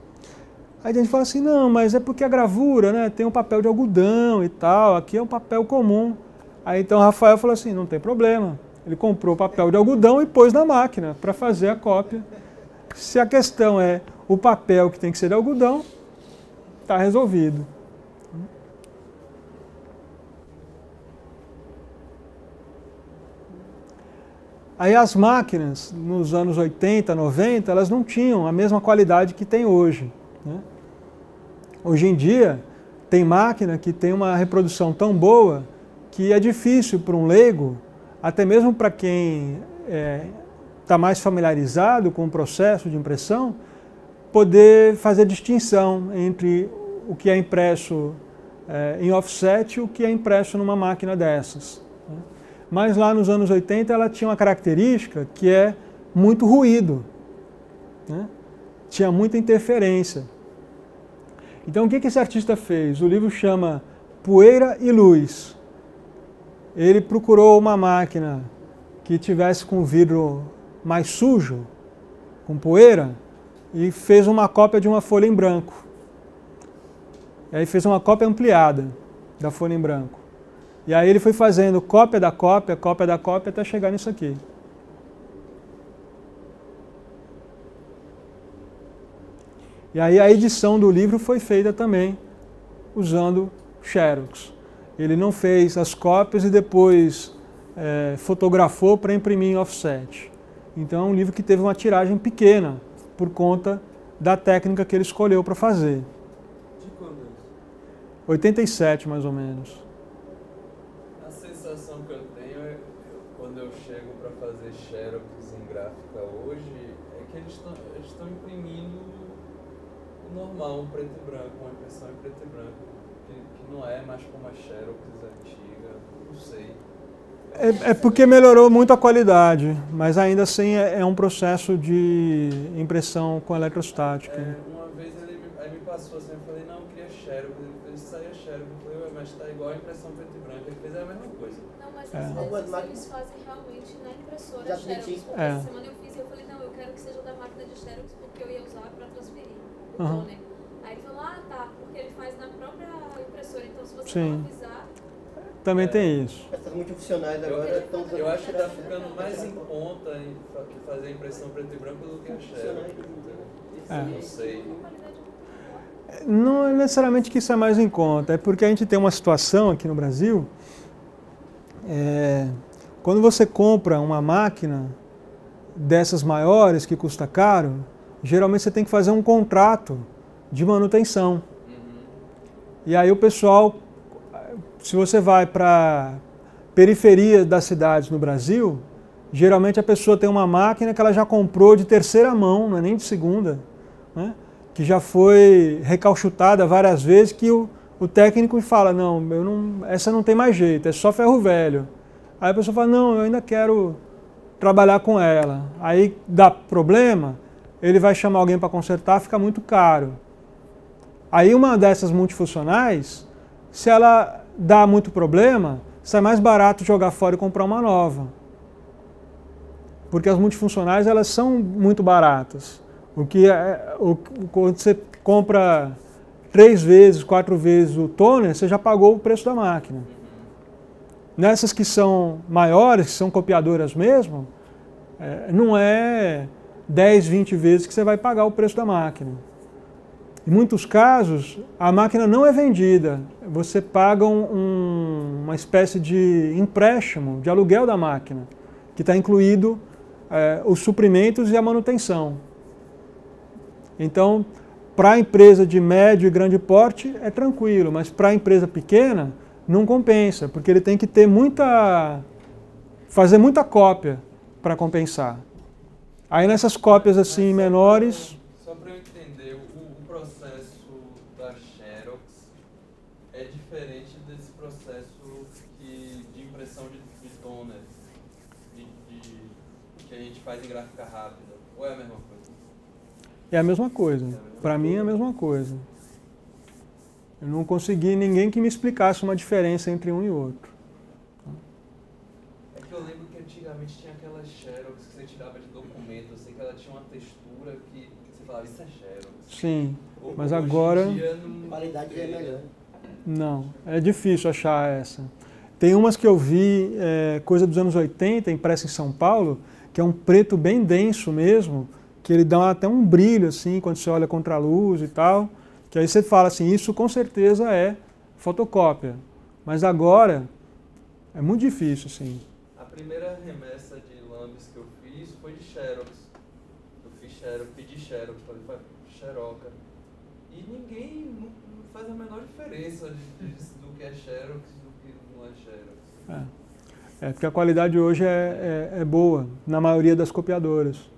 Aí a gente fala assim, não, mas é porque a gravura, né, tem um papel de algodão e tal, aqui é um papel comum. Aí então o Rafael falou assim, não tem problema. Ele comprou papel de algodão e pôs na máquina para fazer a cópia. Se a questão é o papel que tem que ser de algodão, está resolvido. Aí as máquinas, nos anos 80, 90, elas não tinham a mesma qualidade que tem hoje. Né? Hoje em dia, tem máquina que tem uma reprodução tão boa que é difícil para um leigo, até mesmo para quem está mais familiarizado com o processo de impressão, poder fazer distinção entre o que é impresso em offset e o que é impresso numa máquina dessas. Né? Mas lá nos anos 80 ela tinha uma característica que é muito ruído. Né? Tinha muita interferência. Então o que esse artista fez? O livro chama Poeira e Luz. Ele procurou uma máquina que tivesse com o vidro mais sujo, com poeira, e fez uma cópia de uma folha em branco. E aí fez uma cópia ampliada da folha em branco. E aí ele foi fazendo cópia da cópia, até chegar nisso aqui. E aí a edição do livro foi feita também usando Xerox. Ele não fez as cópias e depois fotografou para imprimir em offset. Então é um livro que teve uma tiragem pequena por conta da técnica que ele escolheu para fazer. De quando é isso? 87, mais ou menos. A sensação que eu tenho quando eu chego para fazer Xerox em gráfica hoje é que eles estão imprimindo o normal, um preto e branco, uma impressão em preto e branco, que não é mais como a Xerox antiga, não sei. É porque melhorou muito a qualidade, mas ainda assim é um processo de impressão com eletrostática. Uma vez ele me passou assim, eu falei, não, eu queria Xerox, ele fez, isso aí é Xerox, eu falei, mas está igual a impressão preto e branco, ele fez a mesma coisa. Não, mas às vezes eles fazem realmente na impressora Xerox, porque essa semana eu fiz e eu falei, não, eu quero que seja da máquina de Xerox porque eu ia usar para transferir o toner. Aí ele falou, tá, porque ele faz na própria impressora, então se você não avisar... Também tem isso. Essas multifuncionais agora estão usando. Eu acho que está ficando mais em conta em fazer impressão preto e branco do que a Xerox. Não sei. Não é necessariamente que isso é mais em conta, é porque a gente tem uma situação aqui no Brasil, quando você compra uma máquina dessas maiores que custa caro, geralmente você tem que fazer um contrato de manutenção. E aí o pessoal, se você vai para periferia das cidades no Brasil, geralmente a pessoa tem uma máquina que ela já comprou de terceira mão, não é nem de segunda, né? Que já foi recalchutada várias vezes, que o técnico fala, não, essa não tem mais jeito, é só ferro velho. Aí a pessoa fala, não, eu ainda quero trabalhar com ela. Aí dá problema, ele vai chamar alguém para consertar, fica muito caro. Aí uma dessas multifuncionais, se ela dá muito problema, sai mais barato jogar fora e comprar uma nova. Porque as multifuncionais, elas são muito baratas. Quando você compra 3 vezes, 4 vezes o toner, você já pagou o preço da máquina. Nessas que são maiores, que são copiadoras mesmo, não é 10, 20 vezes que você vai pagar o preço da máquina. Em muitos casos, a máquina não é vendida. Você paga uma espécie de empréstimo, de aluguel da máquina, que está incluído os suprimentos e a manutenção. Então, para a empresa de médio e grande porte, é tranquilo, mas para a empresa pequena, não compensa, porque ele tem que ter fazer muita cópia para compensar. Aí nessas cópias assim menores... Só para eu entender, o processo da Xerox é diferente desse processo de impressão de toner, que a gente faz em gráfica rápida, ou é a mesma coisa? É a mesma coisa. Para mim é a mesma coisa. Eu não consegui ninguém que me explicasse uma diferença entre um e outro. É que eu lembro que antigamente tinha aquelas Xerox que você tirava de documento, eu sei que ela tinha uma textura que você falava, isso é Xerox. Sim, mas agora... A qualidade é melhor. Não, é difícil achar essa. Tem umas que eu vi, coisa dos anos 80, impressa em São Paulo, que é um preto bem denso mesmo, que ele dá até um brilho assim, quando você olha contra a luz e tal, que aí você fala assim, isso com certeza é fotocópia. Mas agora, é muito difícil, assim. A primeira remessa de lambis que eu fiz foi de Xerox. Eu fiz Xerox, pedi Xerox, falei, Xeroca. E ninguém não faz a menor diferença do que é Xerox do que não é Xerox. Porque a qualidade hoje é boa, na maioria das copiadoras.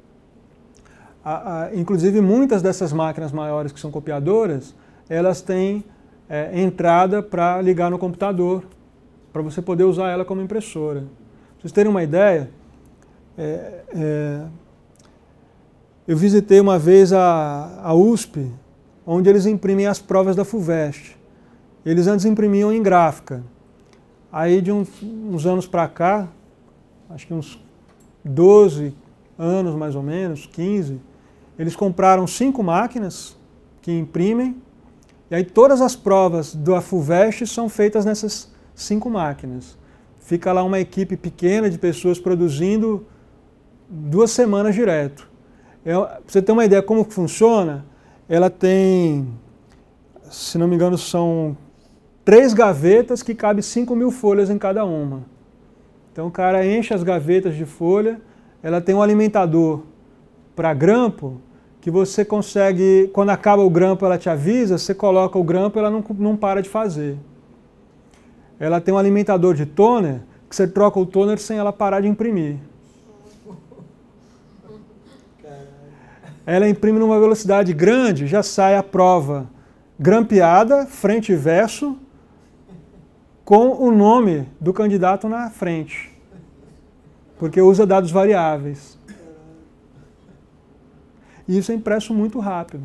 Inclusive, muitas dessas máquinas maiores que são copiadoras, elas têm entrada para ligar no computador, para você poder usar ela como impressora. Pra vocês terem uma ideia, eu visitei uma vez a USP, onde eles imprimem as provas da FUVEST. Eles antes imprimiam em gráfica. Aí de uns anos para cá, acho que uns 12 anos mais ou menos, 15, eles compraram 5 máquinas que imprimem, e aí todas as provas da FUVEST são feitas nessas 5 máquinas. Fica lá uma equipe pequena de pessoas produzindo 2 semanas direto. Pra você ter uma ideia como funciona, ela tem, se não me engano, são 3 gavetas que cabe 5.000 folhas em cada uma. Então o cara enche as gavetas de folha, ela tem um alimentador para grampo, que você consegue, quando acaba o grampo ela te avisa, você coloca o grampo e ela não para de fazer. Ela tem um alimentador de toner, que você troca o toner sem ela parar de imprimir. Ela imprime numa velocidade grande, já sai a prova grampeada, frente e verso, com o nome do candidato na frente, porque usa dados variáveis. E isso é impresso muito rápido.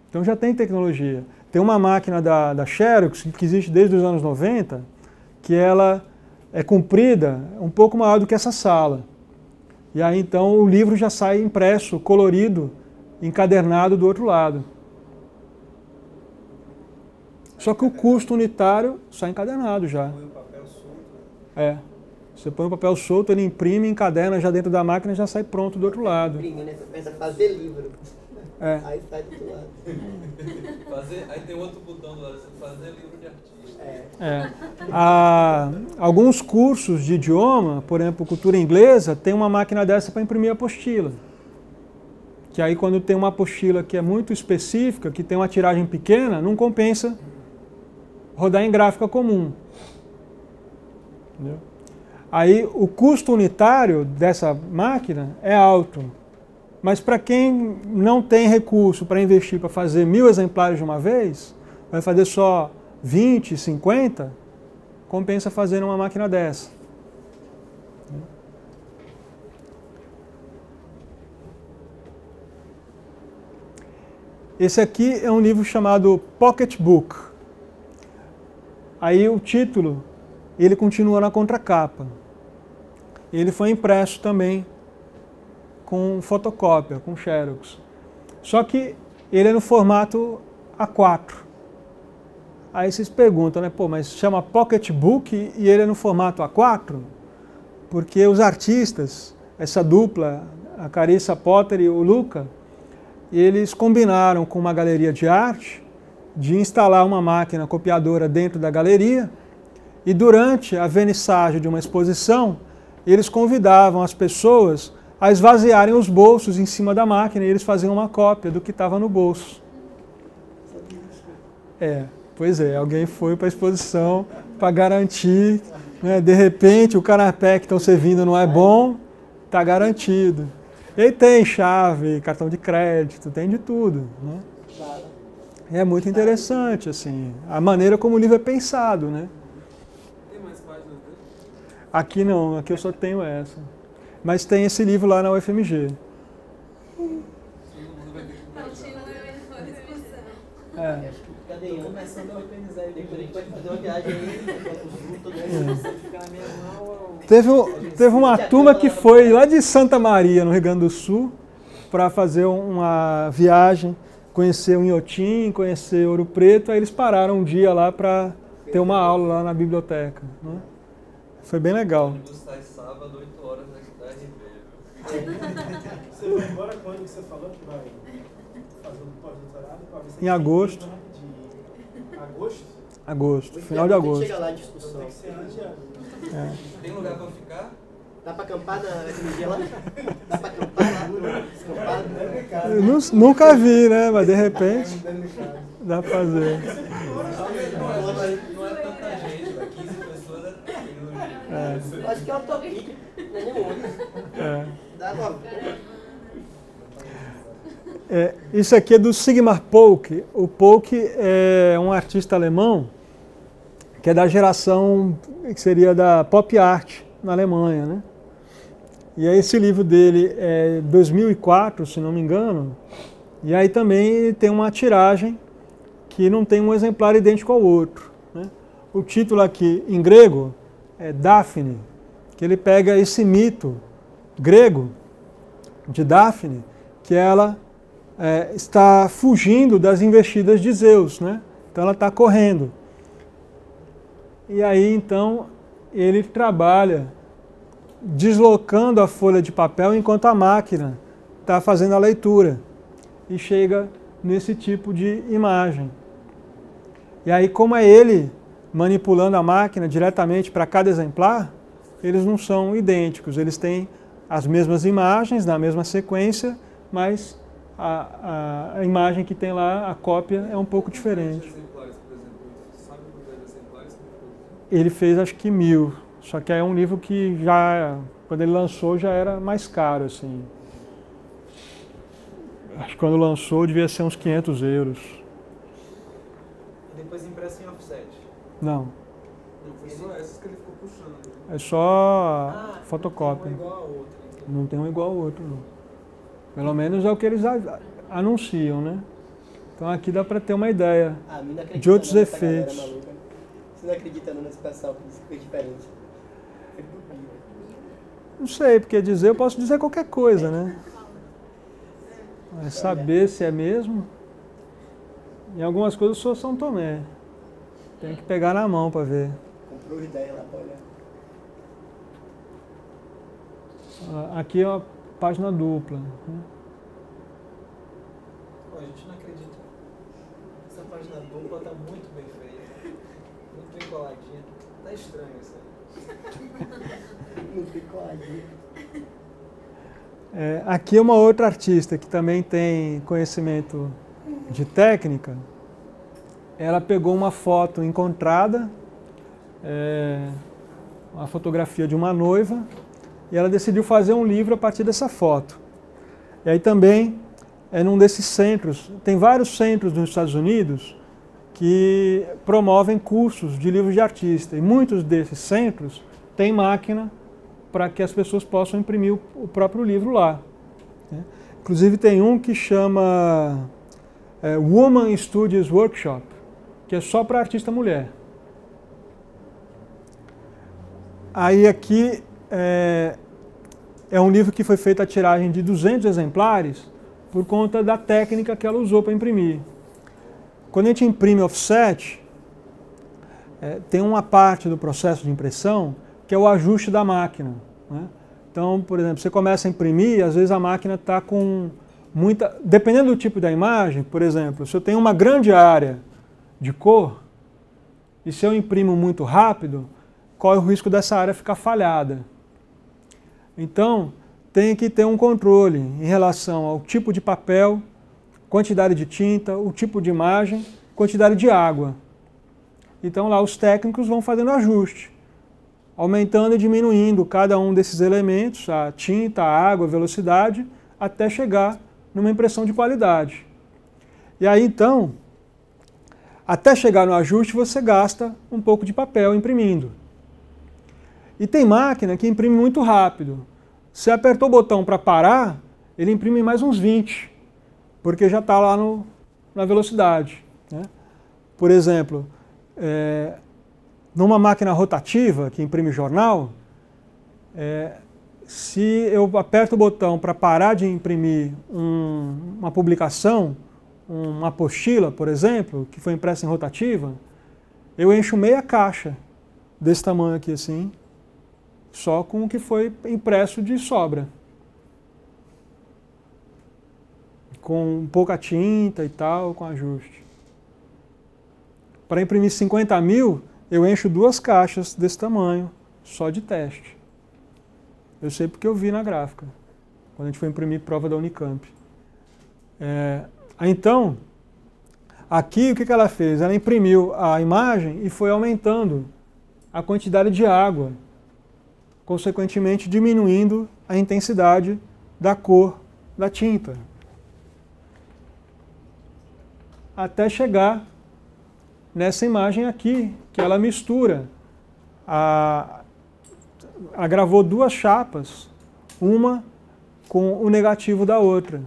Então já tem tecnologia. Tem uma máquina da Xerox, que existe desde os anos 90, que ela é comprida, um pouco maior do que essa sala. E aí então o livro já sai impresso, colorido, encadernado do outro lado. Só que o custo unitário sai encadernado já. Põe o papel solto. Você põe o papel solto, ele imprime, encaderna já dentro da máquina e já sai pronto do outro lado. Imprime, né? Você pensa fazer livro. Aí sai do outro lado. Aí tem outro botão do lado, fazer livro de artista. Alguns cursos de idioma, por exemplo, cultura inglesa, tem uma máquina dessa para imprimir apostila. Que aí quando tem uma apostila que é muito específica, que tem uma tiragem pequena, não compensa rodar em gráfica comum. Entendeu? Aí o custo unitário dessa máquina é alto. Mas para quem não tem recurso para investir para fazer 1000 exemplares de uma vez, vai fazer só 20, 50, compensa fazer numa máquina dessa. Esse aqui é um livro chamado Pocketbook. Aí o título, ele continua na contracapa. Ele foi impresso também com fotocópia, com Xerox. Só que ele é no formato A4. Aí vocês perguntam, né? Pô, mas chama Pocketbook e ele é no formato A4? Porque os artistas, essa dupla, a Carissa Potter e o Luca, eles combinaram com uma galeria de arte de instalar uma máquina copiadora dentro da galeria e durante a vernissagem de uma exposição, eles convidavam as pessoas a esvaziarem os bolsos em cima da máquina e eles faziam uma cópia do que estava no bolso. Pois é, alguém foi para a exposição para garantir, né, de repente o canapé que estão servindo não é bom, está garantido. E tem chave, cartão de crédito, tem de tudo, né? É muito interessante, assim, a maneira como o livro é pensado, né? Tem mais páginas dele? Aqui não, aqui eu só tenho essa. Mas tem esse livro lá na UFMG. Cadê eu? Começando a organizar ele. Depois a gente pode fazer uma viagem aí, todo mundo ficar na minha mão. Teve uma turma que foi lá de Santa Maria, no Rio Grande do Sul, para fazer uma viagem, conhecer o Inhotim, conhecer Ouro Preto. Aí eles pararam um dia lá para ter uma aula lá na biblioteca, né? Foi bem legal. O ônibus sai sábado, 8 horas da RB. Você vai embora quando que você falou que vai fazer um pós-doutorado? Em agosto. Agosto? Agosto, final de agosto. Chega lá, discussão. Tem que ser antes de agosto. Tem lugar pra ficar? Dá pra acampar na FMG lá? Dá pra acampar lá no Eu nunca vi, né? Mas de repente dá pra fazer. Não é tanta gente, 15 pessoas Acho que é autopic, não é nem ônibus. Dá uma... Isso aqui é do Sigmar Polke. O Polke é um artista alemão que é da geração que seria da pop art na Alemanha, né? E aí esse livro dele é 2004, se não me engano, e aí também tem uma tiragem que não tem um exemplar idêntico ao outro, né? O título aqui em grego é Daphne, que ele pega esse mito grego de Daphne, que ela está fugindo das investidas de Zeus, né? Então ela está correndo. E aí então ele trabalha deslocando a folha de papel enquanto a máquina está fazendo a leitura e chega nesse tipo de imagem. E aí, como é ele manipulando a máquina diretamente para cada exemplar, eles não são idênticos, eles têm as mesmas imagens na mesma sequência, mas a imagem que tem lá, a cópia, é um pouco diferente. Ele fez acho que 1000, só que é um livro que já, quando ele lançou, já era mais caro, assim. Acho que quando lançou devia ser uns 500 euros. E depois impresso em offset? Não. Não, foi só essas que ele ficou puxando. É só fotocópia. Não tem um igual ao outro. Então. Não tem um igual ao outro, não. Pelo menos é o que eles anunciam, né? Então aqui dá para ter uma ideia de outros efeitos. Você não acredita nesse pessoal que diz que foi diferente? Não sei, porque dizer eu posso dizer qualquer coisa, né? Mas saber se é mesmo. Em algumas coisas eu sou São Tomé. Tem que pegar na mão para ver. Comprou os 10 lá para olhar. Aqui é uma página dupla. Né? A gente não acredita. Essa página dupla está muito bem feita. Muito bem coladinha. Tá estranho isso aí. Muito bem coladinha. Aqui é uma outra artista que também tem conhecimento de técnica. Ela pegou uma foto encontrada, uma fotografia de uma noiva, e ela decidiu fazer um livro a partir dessa foto. E aí também é num desses centros, tem vários centros nos Estados Unidos que promovem cursos de livros de artista, e muitos desses centros têm máquina para que as pessoas possam imprimir o próprio livro lá. Né? Inclusive tem um que chama Woman Studios Workshop, que é só para artista mulher. Aí aqui é um livro que foi feito a tiragem de 200 exemplares por conta da técnica que ela usou para imprimir. Quando a gente imprime offset, tem uma parte do processo de impressão que é o ajuste da máquina. Né? Então, por exemplo, você começa a imprimir, às vezes a máquina está com dependendo do tipo da imagem, por exemplo, se eu tenho uma grande área de cor, e se eu imprimo muito rápido, corre o risco dessa área ficar falhada. Então, tem que ter um controle em relação ao tipo de papel, quantidade de tinta, o tipo de imagem, quantidade de água. Então lá os técnicos vão fazendo ajuste, aumentando e diminuindo cada um desses elementos, a tinta, a água, a velocidade, até chegar numa impressão de qualidade. E aí então, até chegar no ajuste, você gasta um pouco de papel imprimindo. E tem máquina que imprime muito rápido. Se apertou o botão para parar, ele imprime mais uns 20, porque já está lá na velocidade, né? Por exemplo, numa máquina rotativa que imprime jornal, se eu aperto o botão para parar de imprimir uma publicação, uma apostila, por exemplo, que foi impressa em rotativa, eu encho meia caixa desse tamanho aqui assim, só com o que foi impresso de sobra. Com pouca tinta e tal, com ajuste. Para imprimir 50.000, eu encho 2 caixas desse tamanho, só de teste. Eu sei porque eu vi na gráfica, quando a gente foi imprimir prova da Unicamp. Então, aqui o que ela fez? Ela imprimiu a imagem e foi aumentando a quantidade de água, consequentemente diminuindo a intensidade da cor da tinta. Até chegar nessa imagem aqui, que ela mistura. Ela gravou 2 chapas, uma com o negativo da outra.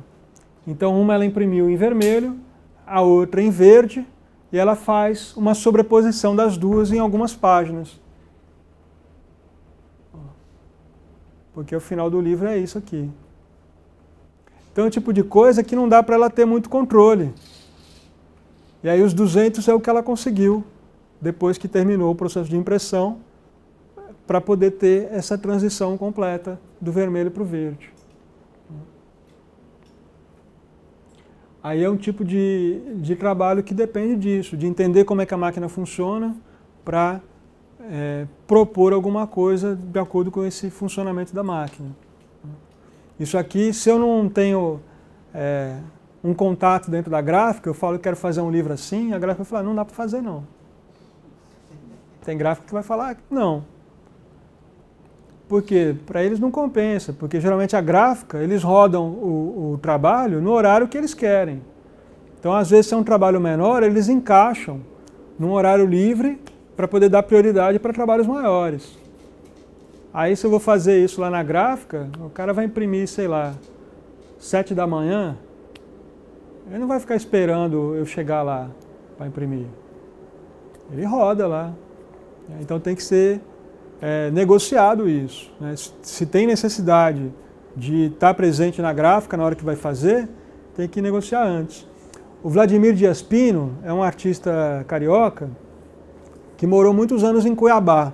Então uma ela imprimiu em vermelho, a outra em verde, e ela faz uma sobreposição das duas em algumas páginas. Porque o final do livro é isso aqui. Então é o tipo de coisa que não dá para ela ter muito controle. E aí os 200 é o que ela conseguiu, depois que terminou o processo de impressão, para poder ter essa transição completa do vermelho para o verde. Aí é um tipo de trabalho que depende disso, de entender como é que a máquina funciona para propor alguma coisa de acordo com esse funcionamento da máquina. Isso aqui, se eu não tenho um contato dentro da gráfica, eu falo que quero fazer um livro assim, a gráfica vai falar, não dá para fazer não. Tem gráfica que vai falar, não. Por quê? Para eles não compensa, porque geralmente a gráfica, eles rodam o trabalho no horário que eles querem. Então, às vezes, se é um trabalho menor, eles encaixam num horário livre para poder dar prioridade para trabalhos maiores. Aí, se eu vou fazer isso lá na gráfica, o cara vai imprimir, sei lá, 7 da manhã, ele não vai ficar esperando eu chegar lá para imprimir. Ele roda lá. Então, tem que ser negociado isso, né? Se tem necessidade de estar presente na gráfica na hora que vai fazer, tem que negociar antes. O Vladimir Dias Pino é um artista carioca que morou muitos anos em Cuiabá,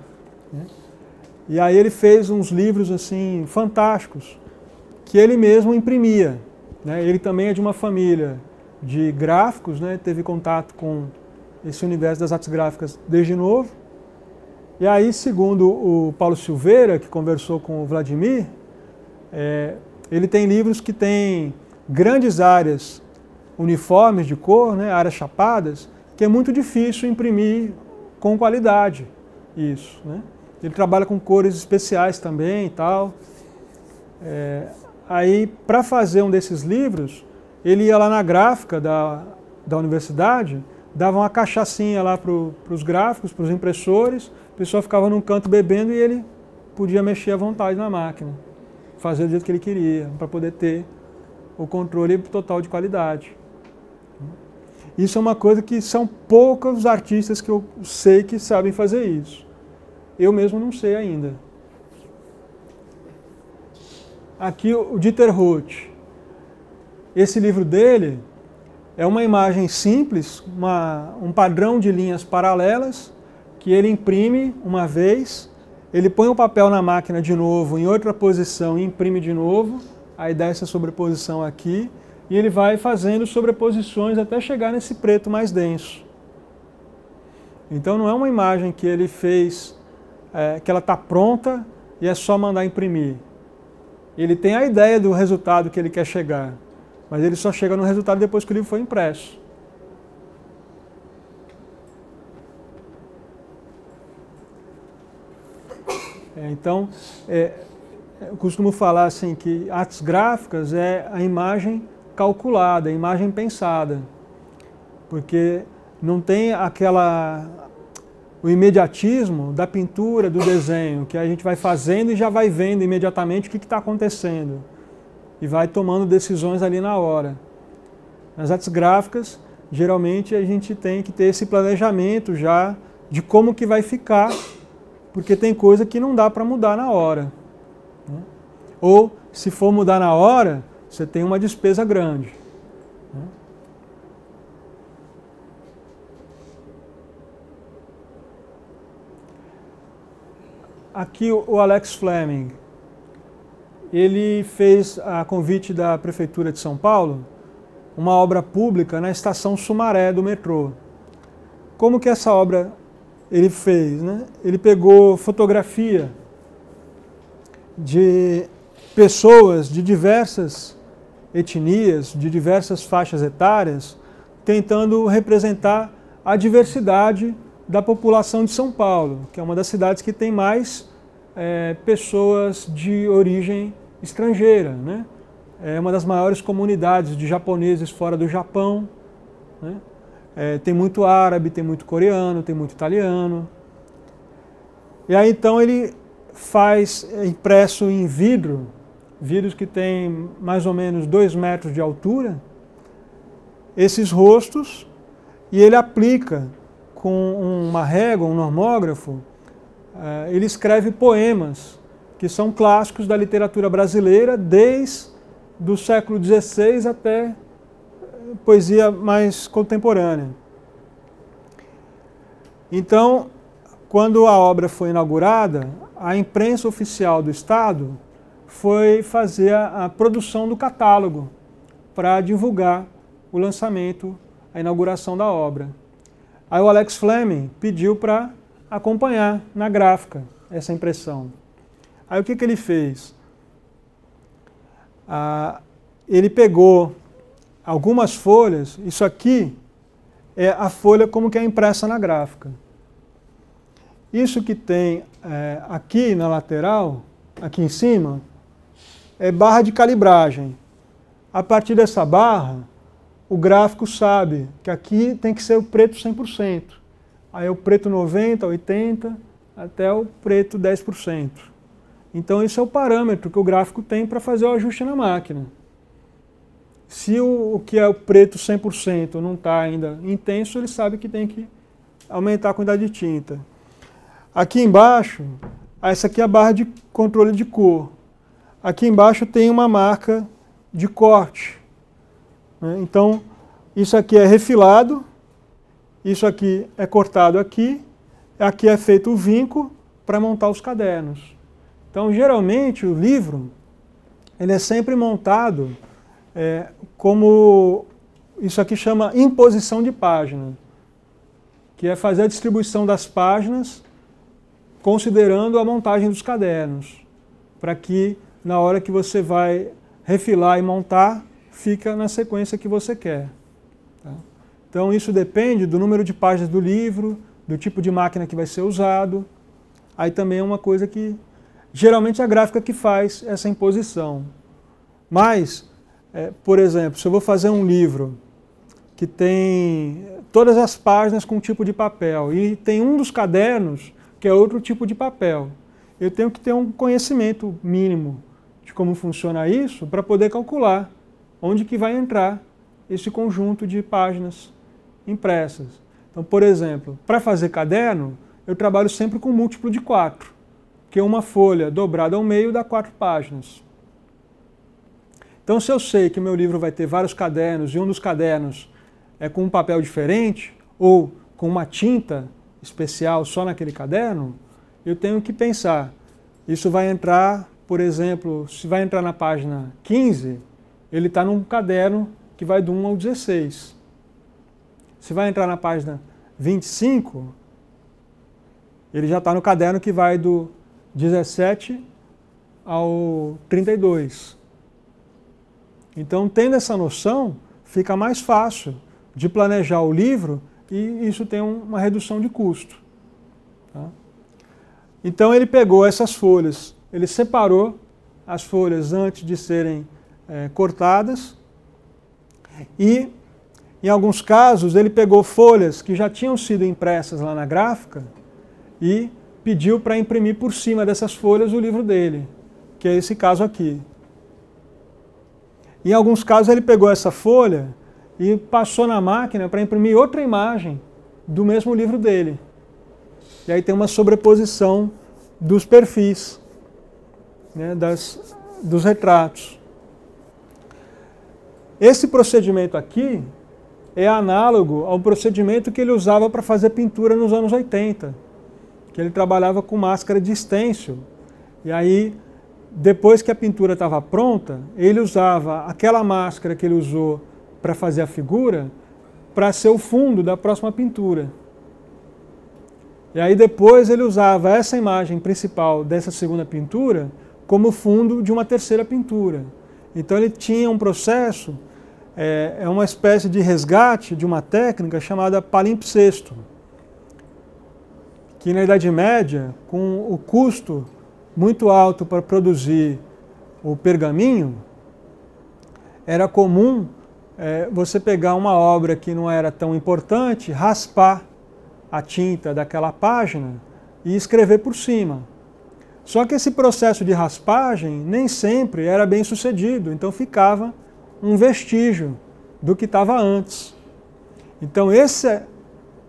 né? E aí ele fez uns livros assim fantásticos que ele mesmo imprimia, né? Ele também é de uma família de gráficos, né? Teve contato com esse universo das artes gráficas desde novo. E aí, segundo o Paulo Silveira, que conversou com o Vladimir, ele tem livros que têm grandes áreas uniformes de cor, né, áreas chapadas, que é muito difícil imprimir com qualidade isso, né? Ele trabalha com cores especiais também e tal. Aí, para fazer um desses livros, ele ia lá na gráfica da universidade, dava uma cachaçinha lá para os gráficos, para os impressores, o pessoal ficava num canto bebendo e ele podia mexer à vontade na máquina, fazer do jeito que ele queria, para poder ter o controle total de qualidade. Isso é uma coisa que são poucos artistas que eu sei que sabem fazer isso. Eu mesmo não sei ainda. Aqui o Dieter Roth. Esse livro dele é uma imagem simples, um padrão de linhas paralelas, que ele imprime uma vez, ele põe o papel na máquina de novo, em outra posição, e imprime de novo, aí dá essa sobreposição aqui, e ele vai fazendo sobreposições até chegar nesse preto mais denso. Então não é uma imagem que ele fez, que ela está pronta e é só mandar imprimir. Ele tem a ideia do resultado que ele quer chegar, mas ele só chega no resultado depois que o livro foi impresso. Então, eu costumo falar assim que artes gráficas é a imagem calculada, a imagem pensada, porque não tem o imediatismo da pintura, do desenho, que a gente vai fazendo e já vai vendo imediatamente o que está acontecendo e vai tomando decisões ali na hora. Nas artes gráficas, geralmente a gente tem que ter esse planejamento já de como que vai ficar, porque tem coisa que não dá para mudar na hora. Ou, se for mudar na hora, você tem uma despesa grande. Aqui o Alex Fleming, ele fez, a convite da Prefeitura de São Paulo, uma obra pública na estação Sumaré do metrô. Como que essa obra ele fez, né? Ele pegou fotografia de pessoas de diversas etnias, de diversas faixas etárias, tentando representar a diversidade da população de São Paulo, que é uma das cidades que tem mais pessoas de origem estrangeira, né? É uma das maiores comunidades de japoneses fora do Japão, né? Tem muito árabe, tem muito coreano, tem muito italiano. E aí então ele faz impresso em vidro, vidros que tem mais ou menos 2 metros de altura, esses rostos, e ele aplica com uma régua, um normógrafo, ele escreve poemas que são clássicos da literatura brasileira desde do século XVI até poesia mais contemporânea. Então, quando a obra foi inaugurada, a imprensa oficial do Estado foi fazer a produção do catálogo para divulgar o lançamento, a inauguração da obra. Aí o Alex Fleming pediu para acompanhar na gráfica essa impressão. Aí o que ele fez? Ele pegou algumas folhas, isso aqui é a folha como que é impressa na gráfica. Isso que tem aqui na lateral, aqui em cima, é barra de calibragem. A partir dessa barra, o gráfico sabe que aqui tem que ser o preto 100%. Aí é o preto 90%, 80%, até o preto 10%. Então esse é o parâmetro que o gráfico tem para fazer o ajuste na máquina. Se o que é o preto 100% não está ainda intenso, ele sabe que tem que aumentar a quantidade de tinta. Aqui embaixo, essa aqui é a barra de controle de cor. Aqui embaixo tem uma marca de corte. Então, isso aqui é refilado, isso aqui é cortado aqui é feito o vinco para montar os cadernos. Então, geralmente, o livro ele é sempre montado como, isso aqui chama imposição de página, que é fazer a distribuição das páginas considerando a montagem dos cadernos, para que na hora que você vai refilar e montar, fica na sequência que você quer. Tá? Então isso depende do número de páginas do livro, do tipo de máquina que vai ser usado. Aí também é uma coisa que, geralmente é a gráfica que faz essa imposição. Mas, por exemplo, se eu vou fazer um livro que tem todas as páginas com um tipo de papel e tem um dos cadernos que é outro tipo de papel, eu tenho que ter um conhecimento mínimo de como funciona isso para poder calcular onde que vai entrar esse conjunto de páginas impressas. Então, por exemplo, para fazer caderno, eu trabalho sempre com múltiplo de 4, porque uma folha dobrada ao meio dá 4 páginas. Então, se eu sei que meu livro vai ter vários cadernos e um dos cadernos é com um papel diferente ou com uma tinta especial só naquele caderno, eu tenho que pensar, isso vai entrar, por exemplo, se vai entrar na página 15, ele está num caderno que vai do 1 ao 16. Se vai entrar na página 25, ele já está no caderno que vai do 17 ao 32. Então, tendo essa noção, fica mais fácil de planejar o livro e isso tem uma redução de custo. Tá? Então, ele pegou essas folhas, ele separou as folhas antes de serem cortadas e, em alguns casos, ele pegou folhas que já tinham sido impressas lá na gráfica e pediu para imprimir por cima dessas folhas o livro dele, que é esse caso aqui. Em alguns casos ele pegou essa folha e passou na máquina para imprimir outra imagem do mesmo livro dele. E aí tem uma sobreposição dos perfis, né, dos retratos. Esse procedimento aqui é análogo ao procedimento que ele usava para fazer pintura nos anos 80, que ele trabalhava com máscara de stencil. E aí, depois que a pintura estava pronta, ele usava aquela máscara que ele usou para fazer a figura para ser o fundo da próxima pintura. E aí depois ele usava essa imagem principal dessa segunda pintura como fundo de uma terceira pintura. Então ele tinha um processo, é uma espécie de resgate de uma técnica chamada palimpsesto, que na Idade Média, com o custo muito alto para produzir o pergaminho, era comum você pegar uma obra que não era tão importante, raspar a tinta daquela página e escrever por cima. Só que esse processo de raspagem nem sempre era bem sucedido, então ficava um vestígio do que estava antes. Então essa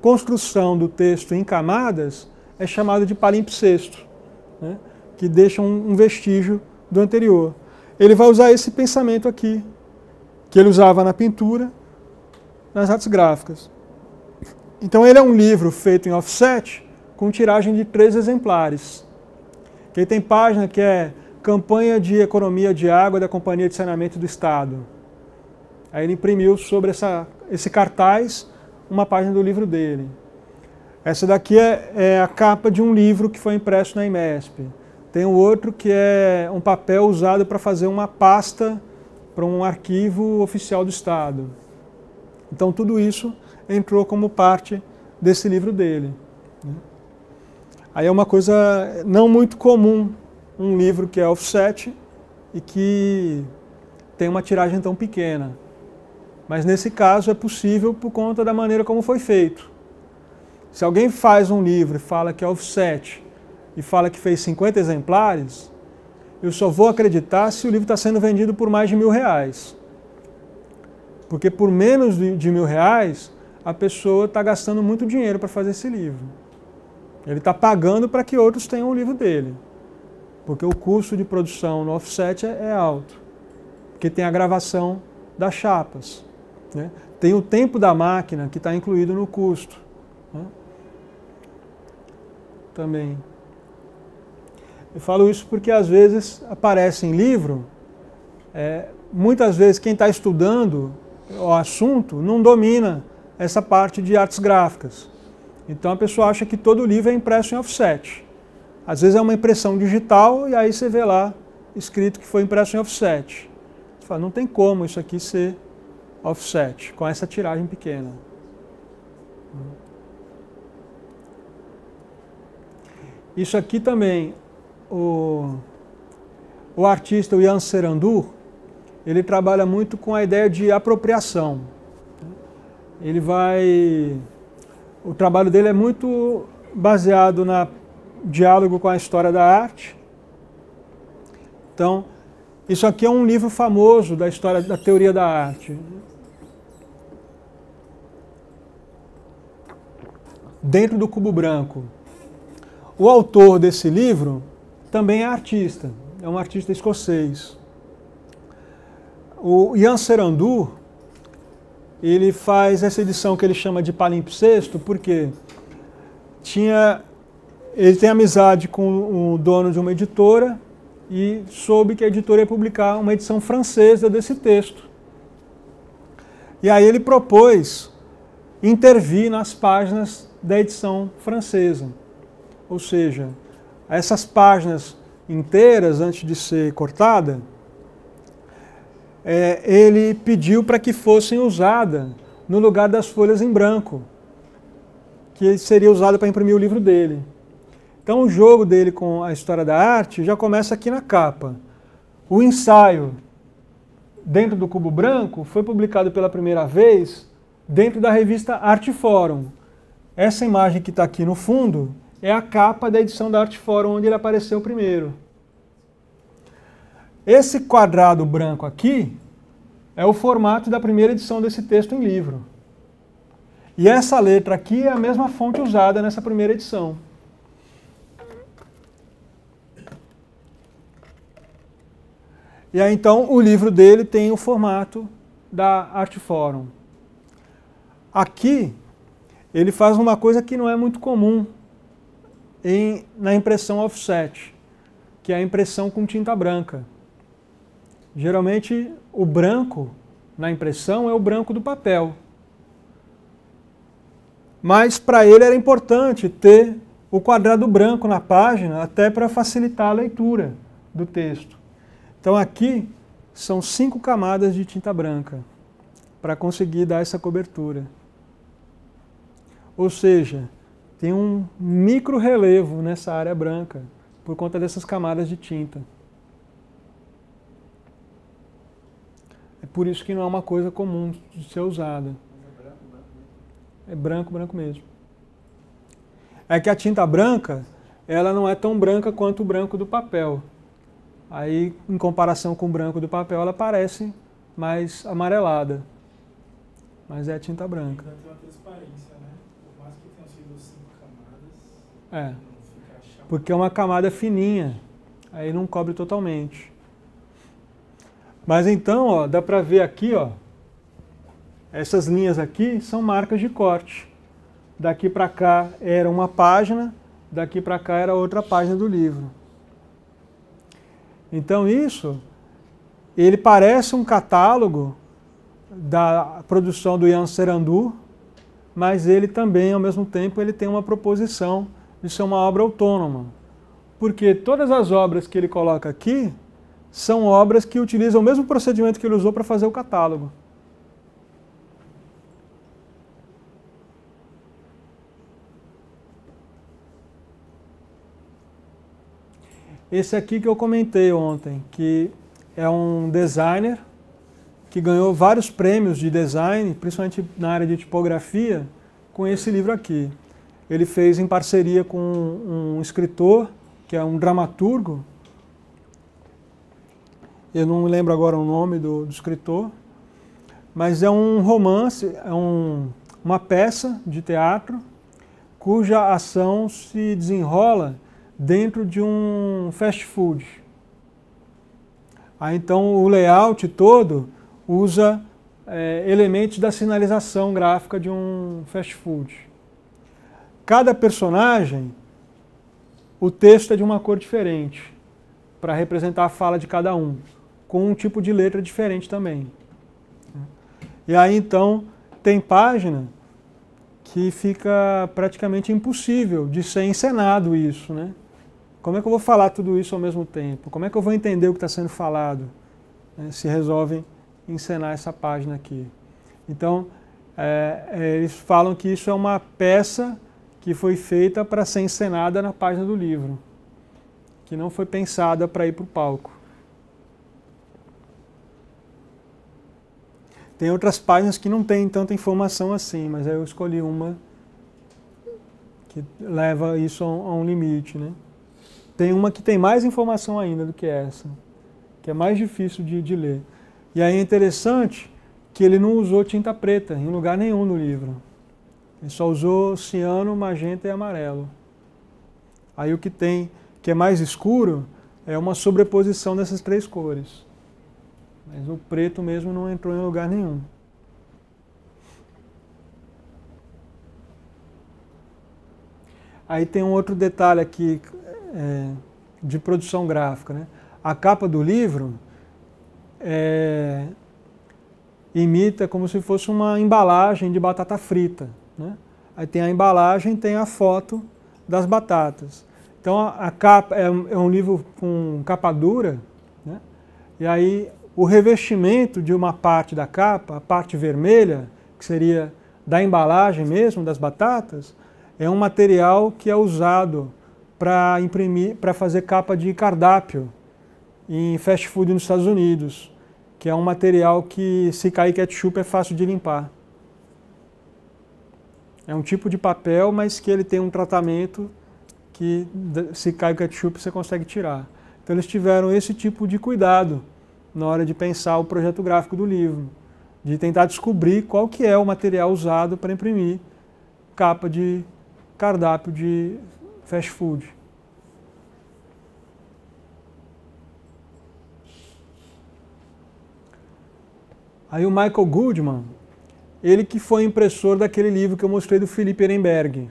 construção do texto em camadas é chamado de palimpsesto, né, que deixa um vestígio do anterior. Ele vai usar esse pensamento aqui, que ele usava na pintura, nas artes gráficas. Então ele é um livro feito em offset, com tiragem de 3 exemplares. Que tem página que é Campanha de Economia de Água da Companhia de Saneamento do Estado. Aí ele imprimiu sobre esse cartaz uma página do livro dele. Essa daqui é a capa de um livro que foi impresso na IMESP. Tem o outro que é um papel usado para fazer uma pasta para um arquivo oficial do Estado. Então tudo isso entrou como parte desse livro dele. Aí é uma coisa não muito comum, um livro que é offset e que tem uma tiragem tão pequena. Mas nesse caso é possível por conta da maneira como foi feito. Se alguém faz um livro e fala que é offset e fala que fez 50 exemplares, eu só vou acreditar se o livro está sendo vendido por mais de R$1.000. Porque por menos de R$1.000, a pessoa está gastando muito dinheiro para fazer esse livro. Ele está pagando para que outros tenham o livro dele. Porque o custo de produção no offset é alto. Porque tem a gravação das chapas, né? Tem o tempo da máquina que está incluído no custo, né? Também. Eu falo isso porque às vezes aparece em livro, muitas vezes quem está estudando o assunto não domina essa parte de artes gráficas. Então a pessoa acha que todo livro é impresso em offset. Às vezes é uma impressão digital e aí você vê lá escrito que foi impresso em offset. Você fala, não tem como isso aqui ser offset, com essa tiragem pequena. Isso aqui também, o artista o Jan Serandur, ele trabalha muito com a ideia de apropriação. O trabalho dele é muito baseado no diálogo com a história da arte. Então, isso aqui é um livro famoso da história da teoria da arte. Dentro do Cubo Branco. O autor desse livro também é artista, é um artista escocês. O Jan Serandur, ele faz essa edição que ele chama de palimpsesto, porque ele tem amizade com o dono de uma editora e soube que a editora ia publicar uma edição francesa desse texto. E aí ele propôs intervir nas páginas da edição francesa. Ou seja, essas páginas inteiras, antes de ser cortada, ele pediu para que fossem usadas no lugar das folhas em branco, que seria usada para imprimir o livro dele. Então o jogo dele com a história da arte já começa aqui na capa. O ensaio dentro do Cubo Branco foi publicado pela primeira vez dentro da revista Arteforum. Essa imagem que está aqui no fundo é a capa da edição da Arteforum, onde ele apareceu primeiro. Esse quadrado branco aqui é o formato da primeira edição desse texto em livro. E essa letra aqui é a mesma fonte usada nessa primeira edição. E aí então o livro dele tem o formato da Arteforum. Aqui ele faz uma coisa que não é muito comum na impressão offset, que é a impressão com tinta branca. Geralmente o branco na impressão é o branco do papel. Mas para ele era importante ter o quadrado branco na página, até para facilitar a leitura do texto. Então aqui são 5 camadas de tinta branca para conseguir dar essa cobertura. Ou seja, tem um micro relevo nessa área branca por conta dessas camadas de tinta. É por isso que não é uma coisa comum de ser usada. É branco, branco mesmo. É que a tinta branca, ela não é tão branca quanto o branco do papel. Aí, em comparação com o branco do papel, ela parece mais amarelada. Mas é tinta branca. Tem uma transparência, né? Por mais que tenham sido 5 camadas, não fica chato. Porque é uma camada fininha. Aí não cobre totalmente. Mas então, ó, dá para ver aqui, ó, essas linhas aqui são marcas de corte. Daqui para cá era uma página, daqui para cá era outra página do livro. Então isso, ele parece um catálogo da produção do Ian Serandu, mas ele também, ao mesmo tempo, ele tem uma proposição de ser uma obra autônoma. Porque todas as obras que ele coloca aqui são obras que utilizam o mesmo procedimento que ele usou para fazer o catálogo. Esse aqui que eu comentei ontem, que é um designer que ganhou vários prêmios de design, principalmente na área de tipografia, com esse livro aqui. Ele fez em parceria com um escritor, que é um dramaturgo. Eu não me lembro agora o nome do escritor, mas é um romance, é uma peça de teatro cuja ação se desenrola dentro de um fast food. Aí então o layout todo usa elementos da sinalização gráfica de um fast food. Cada personagem, o texto é de uma cor diferente, para representar a fala de cada um, com um tipo de letra diferente também. E aí então tem página que fica praticamente impossível de ser encenado isso, né? Como é que eu vou falar tudo isso ao mesmo tempo? Como é que eu vou entender o que está sendo falado? Se resolvem encenar essa página aqui. Então, eles falam que isso é uma peça que foi feita para ser encenada na página do livro, que não foi pensada para ir para o palco. Tem outras páginas que não tem tanta informação assim, mas aí eu escolhi uma que leva isso a um limite, né? Tem uma que tem mais informação ainda do que essa, que é mais difícil de ler. E aí é interessante que ele não usou tinta preta em lugar nenhum no livro. Ele só usou ciano, magenta e amarelo. Aí o que tem, que é mais escuro, é uma sobreposição dessas 3 cores. Mas o preto mesmo não entrou em lugar nenhum. Aí tem um outro detalhe aqui de produção gráfica, né? A capa do livro imita como se fosse uma embalagem de batata frita, né? Aí tem a embalagem, tem a foto das batatas. Então a capa é um livro com capa dura, né? E aí o revestimento de uma parte da capa, a parte vermelha, que seria da embalagem mesmo, das batatas, é um material que é usado para imprimir, para fazer capa de cardápio em fast food nos Estados Unidos, que é um material que, se cair ketchup, é fácil de limpar. É um tipo de papel, mas que ele tem um tratamento que, se cai o ketchup, você consegue tirar. Então eles tiveram esse tipo de cuidado na hora de pensar o projeto gráfico do livro, de tentar descobrir qual que é o material usado para imprimir capa de cardápio de fast food. Aí o Michael Goodman, ele que foi impressor daquele livro que eu mostrei do Philipp Ehrenberg.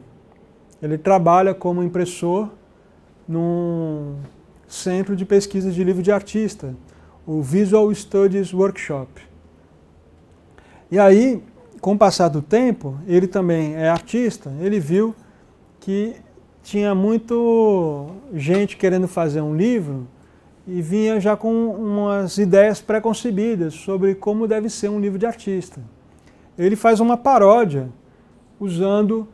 Ele trabalha como impressor num centro de pesquisa de livro de artista, o Visual Studies Workshop. E aí, com o passar do tempo, ele também é artista, ele viu que tinha muito gente querendo fazer um livro e vinha já com umas ideias pré-concebidas sobre como deve ser um livro de artista. Ele faz uma paródia usando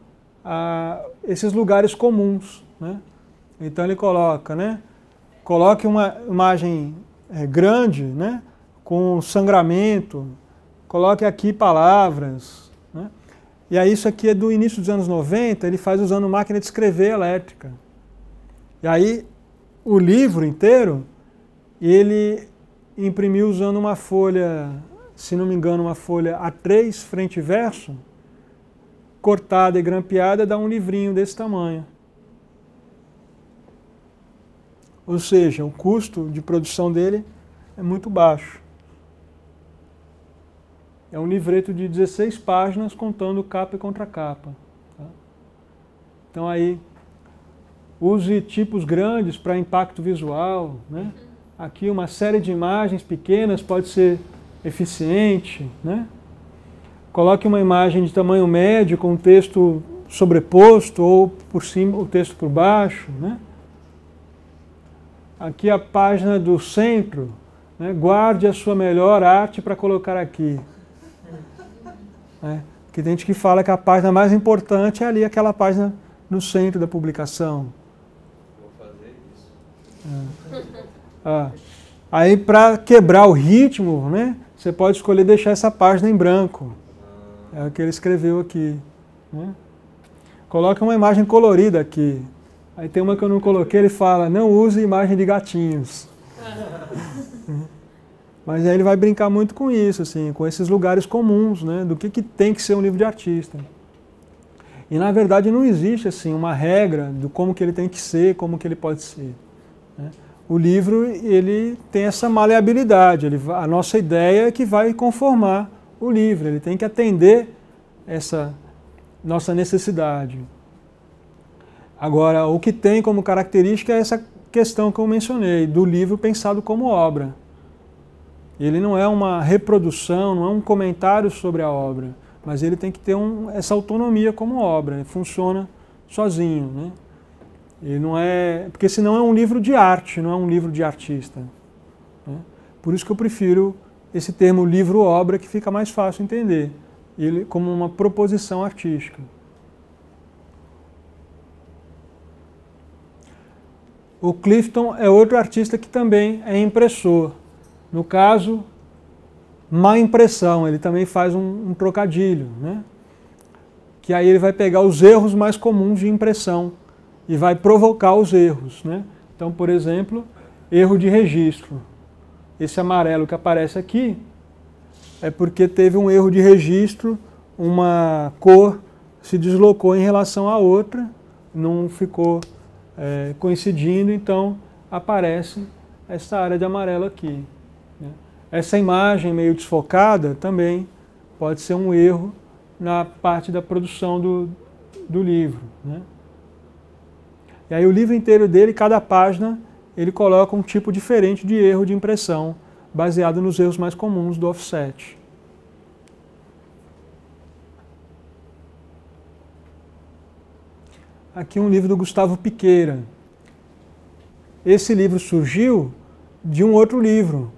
esses lugares comuns, né? Então ele coloca, né? Coloque uma imagem grande, né? Com sangramento, coloque aqui palavras, né? E aí isso aqui é do início dos anos 90, ele faz usando máquina de escrever elétrica. E aí o livro inteiro ele imprimiu usando uma folha, se não me engano, uma folha A3, frente e verso, cortada e grampeada, dá um livrinho desse tamanho. Ou seja, o custo de produção dele é muito baixo. É um livreto de 16 páginas contando capa e contracapa. Tá? Então aí, use tipos grandes para impacto visual, né? Aqui uma série de imagens pequenas pode ser eficiente, né? Coloque uma imagem de tamanho médio com o texto sobreposto ou por cima, o texto por baixo, né? Aqui a página do centro, né? Guarde a sua melhor arte para colocar aqui. Porque tem gente que fala que a página mais importante é ali aquela página no centro da publicação. Vou fazer isso. Aí para quebrar o ritmo, né? Você pode escolher deixar essa página em branco. É o que ele escreveu aqui, né? Coloca uma imagem colorida aqui. Aí tem uma que eu não coloquei, ele fala, não use imagem de gatinhos. Mas aí ele vai brincar muito com isso, assim, com esses lugares comuns, né, do que tem que ser um livro de artista. E na verdade não existe assim uma regra do como que ele tem que ser, como que ele pode ser, né? O livro ele tem essa maleabilidade, a nossa ideia é que vai conformar o livro, ele tem que atender essa nossa necessidade. Agora, o que tem como característica é essa questão que eu mencionei, do livro pensado como obra. Ele não é uma reprodução, não é um comentário sobre a obra, mas ele tem que ter essa autonomia como obra, ele funciona sozinho, né? Ele não é, porque senão é um livro de arte, não é um livro de artista, né? Por isso que eu prefiro esse termo livro-obra, que fica mais fácil entender, ele como uma proposição artística. O Clifton é outro artista que também é impressor. No caso, má impressão, ele também faz um trocadilho, né? Que aí ele vai pegar os erros mais comuns de impressão e vai provocar os erros, né? Então, por exemplo, erro de registro. Esse amarelo que aparece aqui é porque teve um erro de registro, uma cor se deslocou em relação à outra, não ficou coincidindo, então aparece essa área de amarelo aqui. Essa imagem meio desfocada também pode ser um erro na parte da produção do livro, né? E aí o livro inteiro dele, cada página, ele coloca um tipo diferente de erro de impressão, baseado nos erros mais comuns do offset. aqui um livro do Gustavo Piqueira. Esse livro surgiu de um outro livro,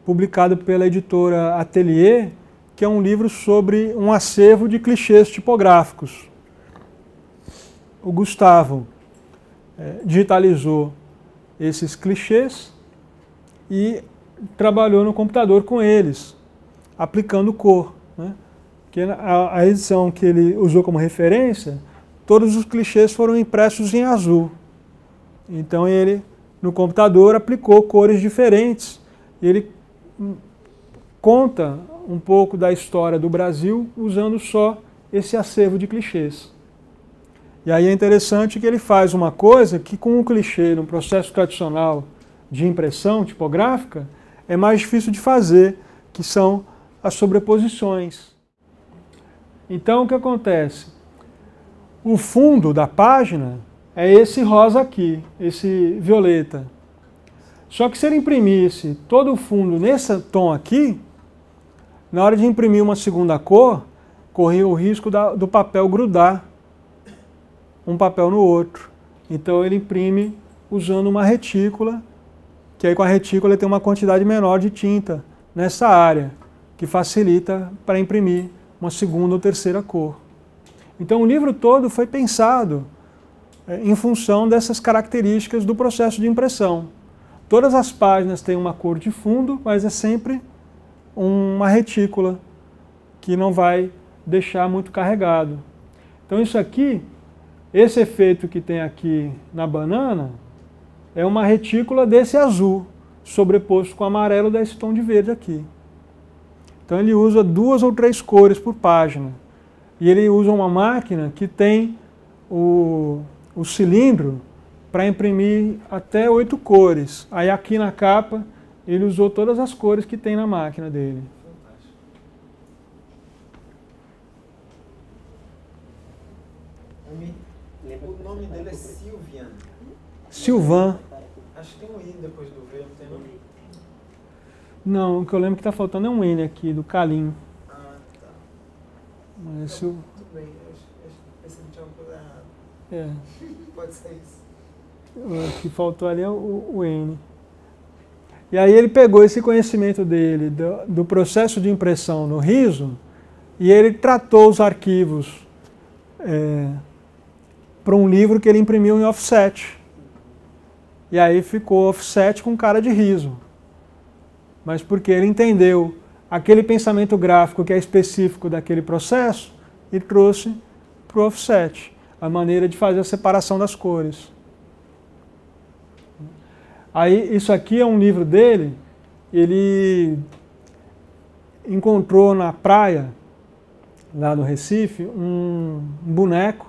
publicado pela editora Atelier, que é um livro sobre um acervo de clichês tipográficos. O Gustavo digitalizou esses clichês e trabalhou no computador com eles, aplicando cor, né? Porque a edição que ele usou como referência, todos os clichês foram impressos em azul. Então ele, no computador, aplicou cores diferentes. E ele conta um pouco da história do Brasil usando só esse acervo de clichês. E aí é interessante que ele faz uma coisa que com um clichê no processo tradicional de impressão tipográfica é mais difícil de fazer, que são as sobreposições. Então o que acontece? O fundo da página é esse rosa aqui, esse violeta. Só que se ele imprimisse todo o fundo nesse tom aqui, na hora de imprimir uma segunda cor, corria o risco do papel grudar um papel no outro. Então ele imprime usando uma retícula, que aí com a retícula ele tem uma quantidade menor de tinta nessa área, que facilita para imprimir uma segunda ou terceira cor. Então o livro todo foi pensado em função dessas características do processo de impressão. Todas as páginas têm uma cor de fundo, mas é sempre uma retícula que não vai deixar muito carregado. Então isso aqui, esse efeito que tem aqui na banana, é uma retícula desse azul, sobreposto com o amarelo desse tom de verde aqui. Então ele usa 2 ou 3 cores por página. E ele usa uma máquina que tem o cilindro para imprimir até 8 cores. Aí aqui na capa ele usou todas as cores que tem na máquina dele. O nome dele é Silvian. Silvan. Acho que tem um I depois do V, não tem nome? Não, o que eu lembro que está faltando é um N aqui, do Calim. Ah, tá. Mas Tudo bem, eu pensei que tinha uma coisa errada. Pode ser isso. O que faltou ali é o N. E aí ele pegou esse conhecimento dele do processo de impressão no riso e ele tratou os arquivos para um livro que ele imprimiu em offset. E aí ficou offset com cara de riso. Mas porque ele entendeu aquele pensamento gráfico que é específico daquele processo e trouxe para o offset, a maneira de fazer a separação das cores. Aí, isso aqui é um livro dele, ele encontrou na praia, lá no Recife, um boneco,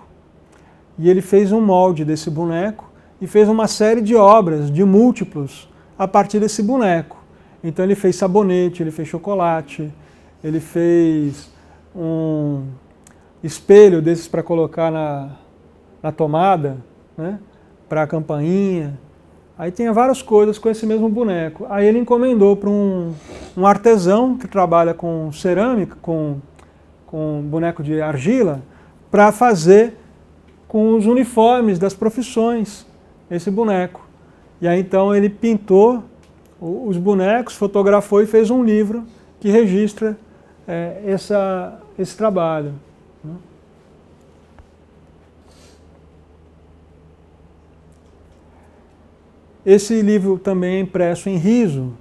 e ele fez um molde desse boneco e fez uma série de obras, de múltiplos, a partir desse boneco. Então ele fez sabonete, ele fez chocolate, ele fez um espelho desses para colocar na tomada, né, para a campainha. Aí tinha várias coisas com esse mesmo boneco. Aí ele encomendou para um artesão que trabalha com cerâmica, com boneco de argila, para fazer com os uniformes das profissões esse boneco. E aí então ele pintou os bonecos, fotografou e fez um livro que registra esse trabalho. Esse livro também é impresso em riso.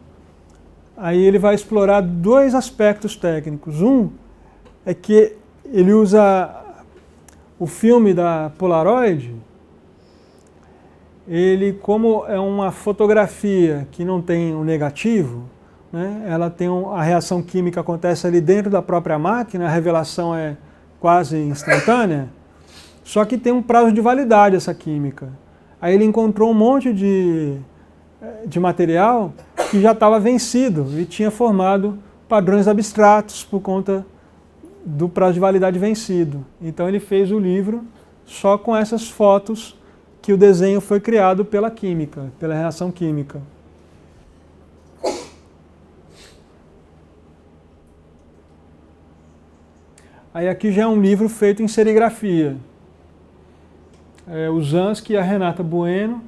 Aí ele vai explorar 2 aspectos técnicos. Um é que ele usa o filme da Polaroid. Ele, como é uma fotografia que não tem o negativo, né, ela tem a reação química acontece ali dentro da própria máquina, a revelação é quase instantânea, só que tem um prazo de validade essa química. Aí ele encontrou um monte de material que já estava vencido e tinha formado padrões abstratos por conta do prazo de validade vencido. Então ele fez o livro só com essas fotos que o desenho foi criado pela química, pela reação química. Aí aqui já é um livro feito em serigrafia. o Zansky e a Renata Bueno,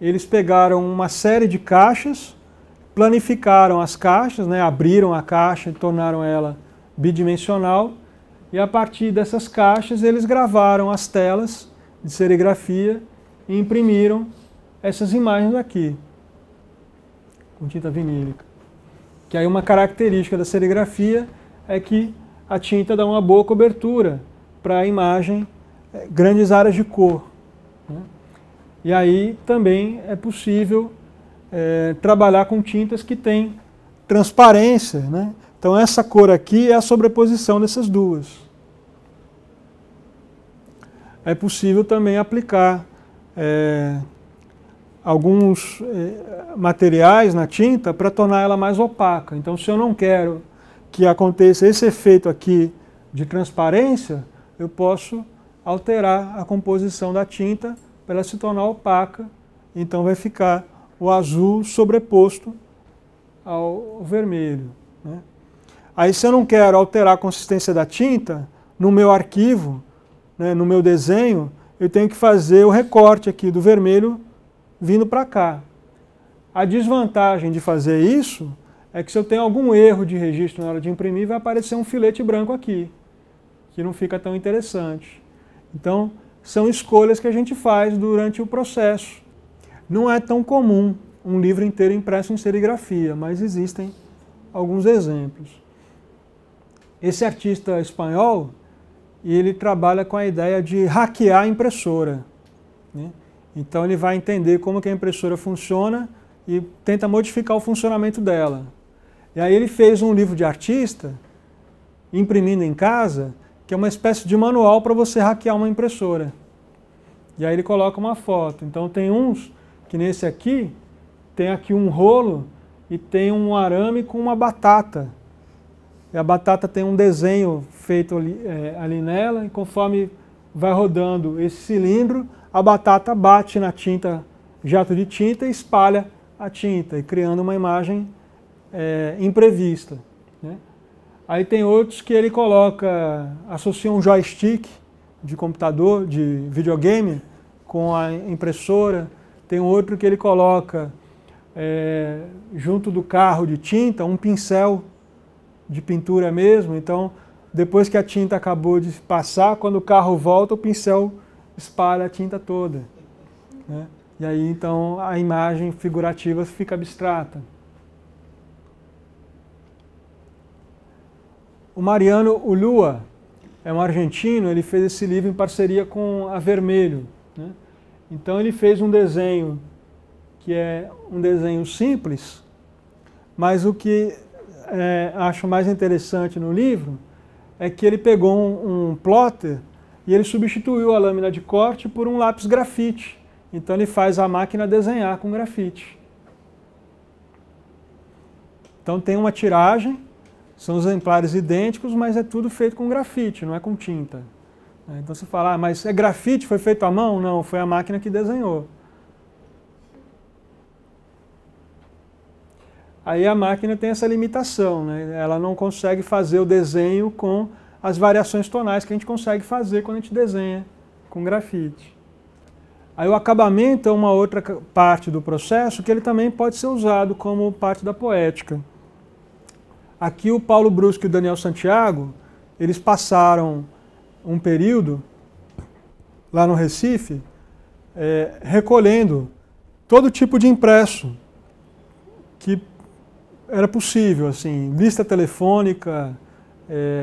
eles pegaram uma série de caixas, planificaram as caixas, né, abriram a caixa e tornaram ela bidimensional, e a partir dessas caixas eles gravaram as telas de serigrafia e imprimiram essas imagens aqui, com tinta vinílica. Que aí uma característica da serigrafia é que a tinta dá uma boa cobertura para a imagem, grandes áreas de cor, né? E aí também é possível trabalhar com tintas que têm transparência, né? Então essa cor aqui é a sobreposição dessas duas. É possível também aplicar alguns materiais na tinta para tornar ela mais opaca. Então, se eu não quero que aconteça esse efeito aqui de transparência, eu posso alterar a composição da tinta para ela se tornar opaca. Então vai ficar o azul sobreposto ao vermelho, né? Aí, se eu não quero alterar a consistência da tinta, no meu arquivo, né, no meu desenho, eu tenho que fazer o recorte aqui do vermelho vindo para cá. A desvantagem de fazer isso é que se eu tenho algum erro de registro na hora de imprimir, vai aparecer um filete branco aqui, que não fica tão interessante. Então, são escolhas que a gente faz durante o processo. Não é tão comum um livro inteiro impresso em serigrafia, mas existem alguns exemplos. Esse artista espanhol, ele trabalha com a ideia de hackear a impressora, né? Então ele vai entender como que a impressora funciona e tenta modificar o funcionamento dela. E aí ele fez um livro de artista, imprimindo em casa, que é uma espécie de manual para você hackear uma impressora. E aí ele coloca uma foto. Então tem uns, que nesse aqui, tem aqui um rolo e tem um arame com uma batata. E a batata tem um desenho feito ali nela, e conforme vai rodando esse cilindro, a batata bate na tinta, jato de tinta, e espalha a tinta, e criando uma imagem imprevista, né? Aí tem outros que ele associa um joystick de computador, de videogame, com a impressora. Tem outro que ele coloca junto do carro de tinta um pincel de pintura mesmo. Então, depois que a tinta acabou de passar, quando o carro volta, o pincel espalha a tinta toda, né? E aí, então, a imagem figurativa fica abstrata. O Mariano Ulloa é um argentino, ele fez esse livro em parceria com a Vermelho, né? Então, ele fez um desenho que é um desenho simples, mas o que acho mais interessante no livro é que ele pegou um plotter e ele substituiu a lâmina de corte por um lápis grafite. Então ele faz a máquina desenhar com grafite. Então tem uma tiragem, são exemplares idênticos, mas é tudo feito com grafite, não é com tinta. Então você fala, mas é grafite, foi feito à mão? Não, foi a máquina que desenhou. Aí a máquina tem essa limitação, né? Ela não consegue fazer o desenho com as variações tonais que a gente consegue fazer quando a gente desenha com grafite. Aí o acabamento é uma outra parte do processo que ele também pode ser usado como parte da poética. Aqui o Paulo Brusque e o Daniel Santiago, eles passaram um período lá no Recife recolhendo todo tipo de impresso que era possível, assim, lista telefônica,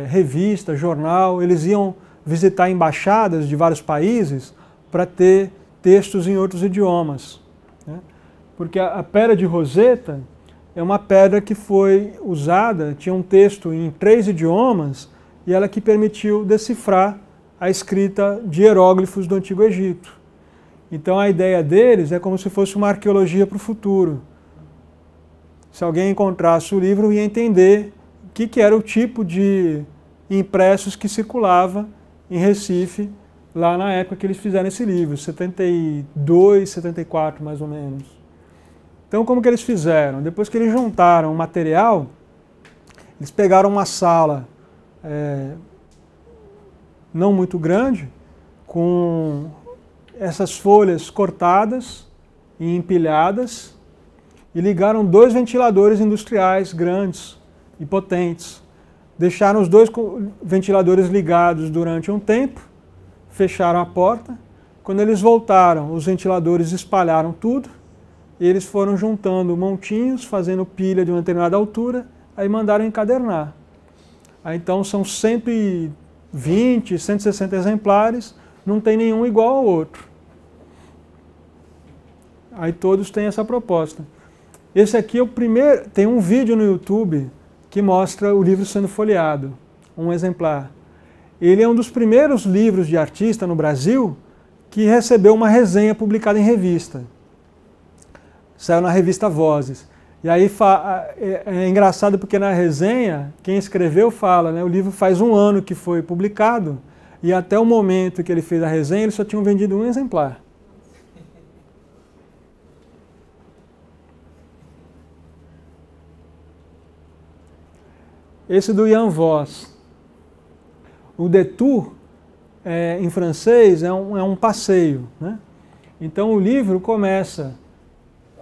revista, jornal. Eles iam visitar embaixadas de vários países para ter textos em outros idiomas, né? Porque a pedra de Roseta é uma pedra que foi usada, tinha um texto em 3 idiomas, e ela que permitiu decifrar a escrita de hieróglifos do Antigo Egito. Então a ideia deles é como se fosse uma arqueologia para o futuro. Se alguém encontrasse o livro, ia entender o que era o tipo de impressos que circulava em Recife, lá na época que eles fizeram esse livro, 72, 74 mais ou menos. Então como que eles fizeram? Depois que eles juntaram o material, eles pegaram uma sala não muito grande, com essas folhas cortadas e empilhadas e ligaram 2 ventiladores industriais grandes e potentes. Deixaram os 2 ventiladores ligados durante um tempo, fecharam a porta. Quando eles voltaram, os ventiladores espalharam tudo, e eles foram juntando montinhos, fazendo pilha de uma determinada altura, aí mandaram encadernar. Aí, então são 120, 160 exemplares, não tem nenhum igual ao outro. Aí todos têm essa proposta. Esse aqui é o primeiro, tem um vídeo no YouTube que mostra o livro sendo folheado, um exemplar. Ele é um dos primeiros livros de artista no Brasil que recebeu uma resenha publicada em revista. Saiu na revista Vozes. E aí é engraçado porque na resenha, quem escreveu fala, né, o livro faz 1 ano que foi publicado e até o momento que ele fez a resenha, eles só tinham vendido 1 exemplar. Esse do Jan Voss. O détour, em francês, é um passeio, né? Então o livro começa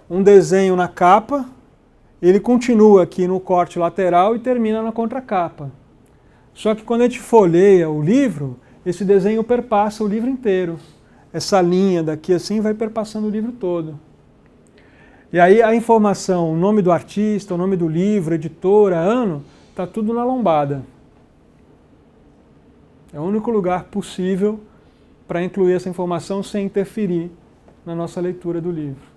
um desenho na capa, ele continua aqui no corte lateral e termina na contracapa. Só que quando a gente folheia o livro, esse desenho perpassa o livro inteiro. Essa linha daqui assim vai perpassando o livro todo. E aí a informação, o nome do artista, o nome do livro, editora, ano, está tudo na lombada. É o único lugar possível para incluir essa informação sem interferir na nossa leitura do livro.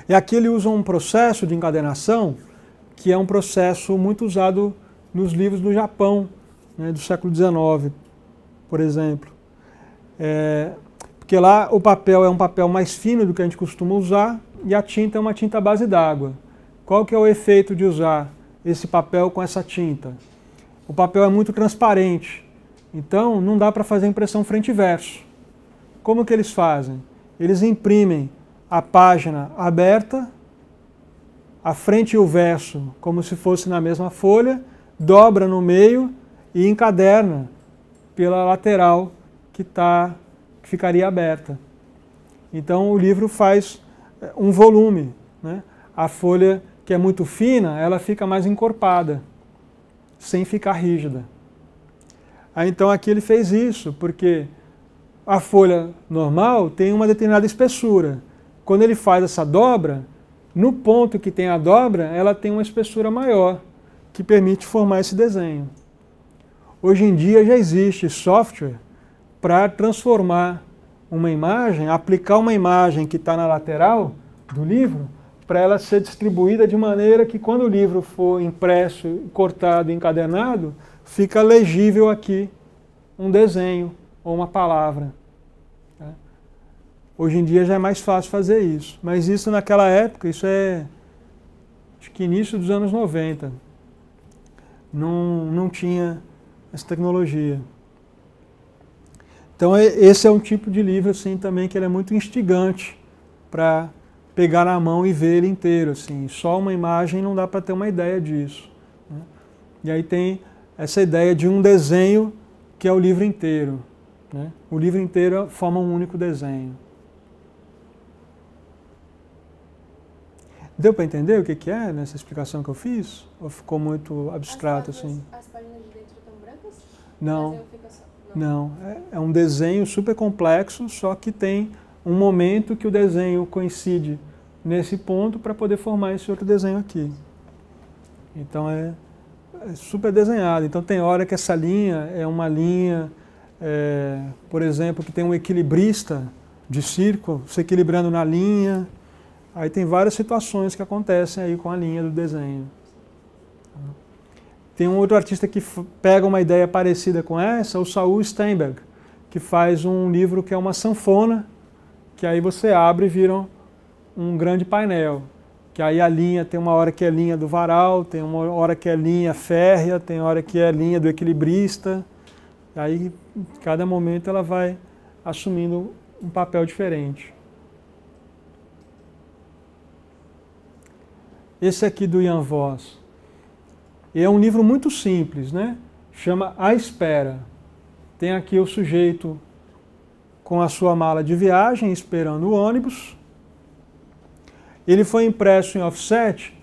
E aqui ele usa um processo de encadernação que é um processo muito usado nos livros do Japão, né, do século XIX, por exemplo. Porque lá o papel é um papel mais fino do que a gente costuma usar e a tinta é uma tinta à base d'água. Qual que é o efeito de usar esse papel com essa tinta? O papel é muito transparente, então não dá para fazer impressão frente e verso. Como que eles fazem? Eles imprimem a página aberta, a frente e o verso como se fosse na mesma folha, dobra no meio e encaderna pela lateral que ficaria aberta. Então o livro faz um volume, né? A folha que é muito fina, ela fica mais encorpada, sem ficar rígida. Aí, então aqui ele fez isso, porque a folha normal tem uma determinada espessura. Quando ele faz essa dobra, no ponto que tem a dobra, ela tem uma espessura maior, que permite formar esse desenho. Hoje em dia já existe software para transformar uma imagem, aplicar uma imagem que está na lateral do livro, para ela ser distribuída de maneira que quando o livro for impresso, cortado e encadernado, fica legível aqui um desenho ou uma palavra. Hoje em dia já é mais fácil fazer isso, mas isso naquela época, isso é acho que início dos anos 90, não tinha essa tecnologia. Então esse é um tipo de livro assim também que ele é muito instigante para pegar na mão e ver ele inteiro, assim. Só uma imagem não dá para ter uma ideia disso, né? E aí tem essa ideia de um desenho que é o livro inteiro, né? O livro inteiro forma um único desenho. Deu para entender o que é nessa explicação que eu fiz? Ou ficou muito abstrato assim? As páginas de dentro estão brancas? Não, não. É um desenho super complexo, só que tem um momento que o desenho coincide nesse ponto para poder formar esse outro desenho aqui. Então é super desenhado. Então tem hora que essa linha é uma linha, por exemplo, que tem um equilibrista de círculo se equilibrando na linha. Aí tem várias situações que acontecem aí com a linha do desenho. Tem um outro artista que pega uma ideia parecida com essa, o Saul Steinberg, que faz um livro que é uma sanfona, que aí você abre e vira um grande painel. Que aí a linha, tem uma hora que é linha do varal, tem uma hora que é linha férrea, tem hora que é linha do equilibrista. Aí, em cada momento, ela vai assumindo um papel diferente. Esse aqui do Jan Voss. É um livro muito simples, né? Chama A Espera. Tem aqui o sujeito com a sua mala de viagem, esperando o ônibus. Ele foi impresso em offset,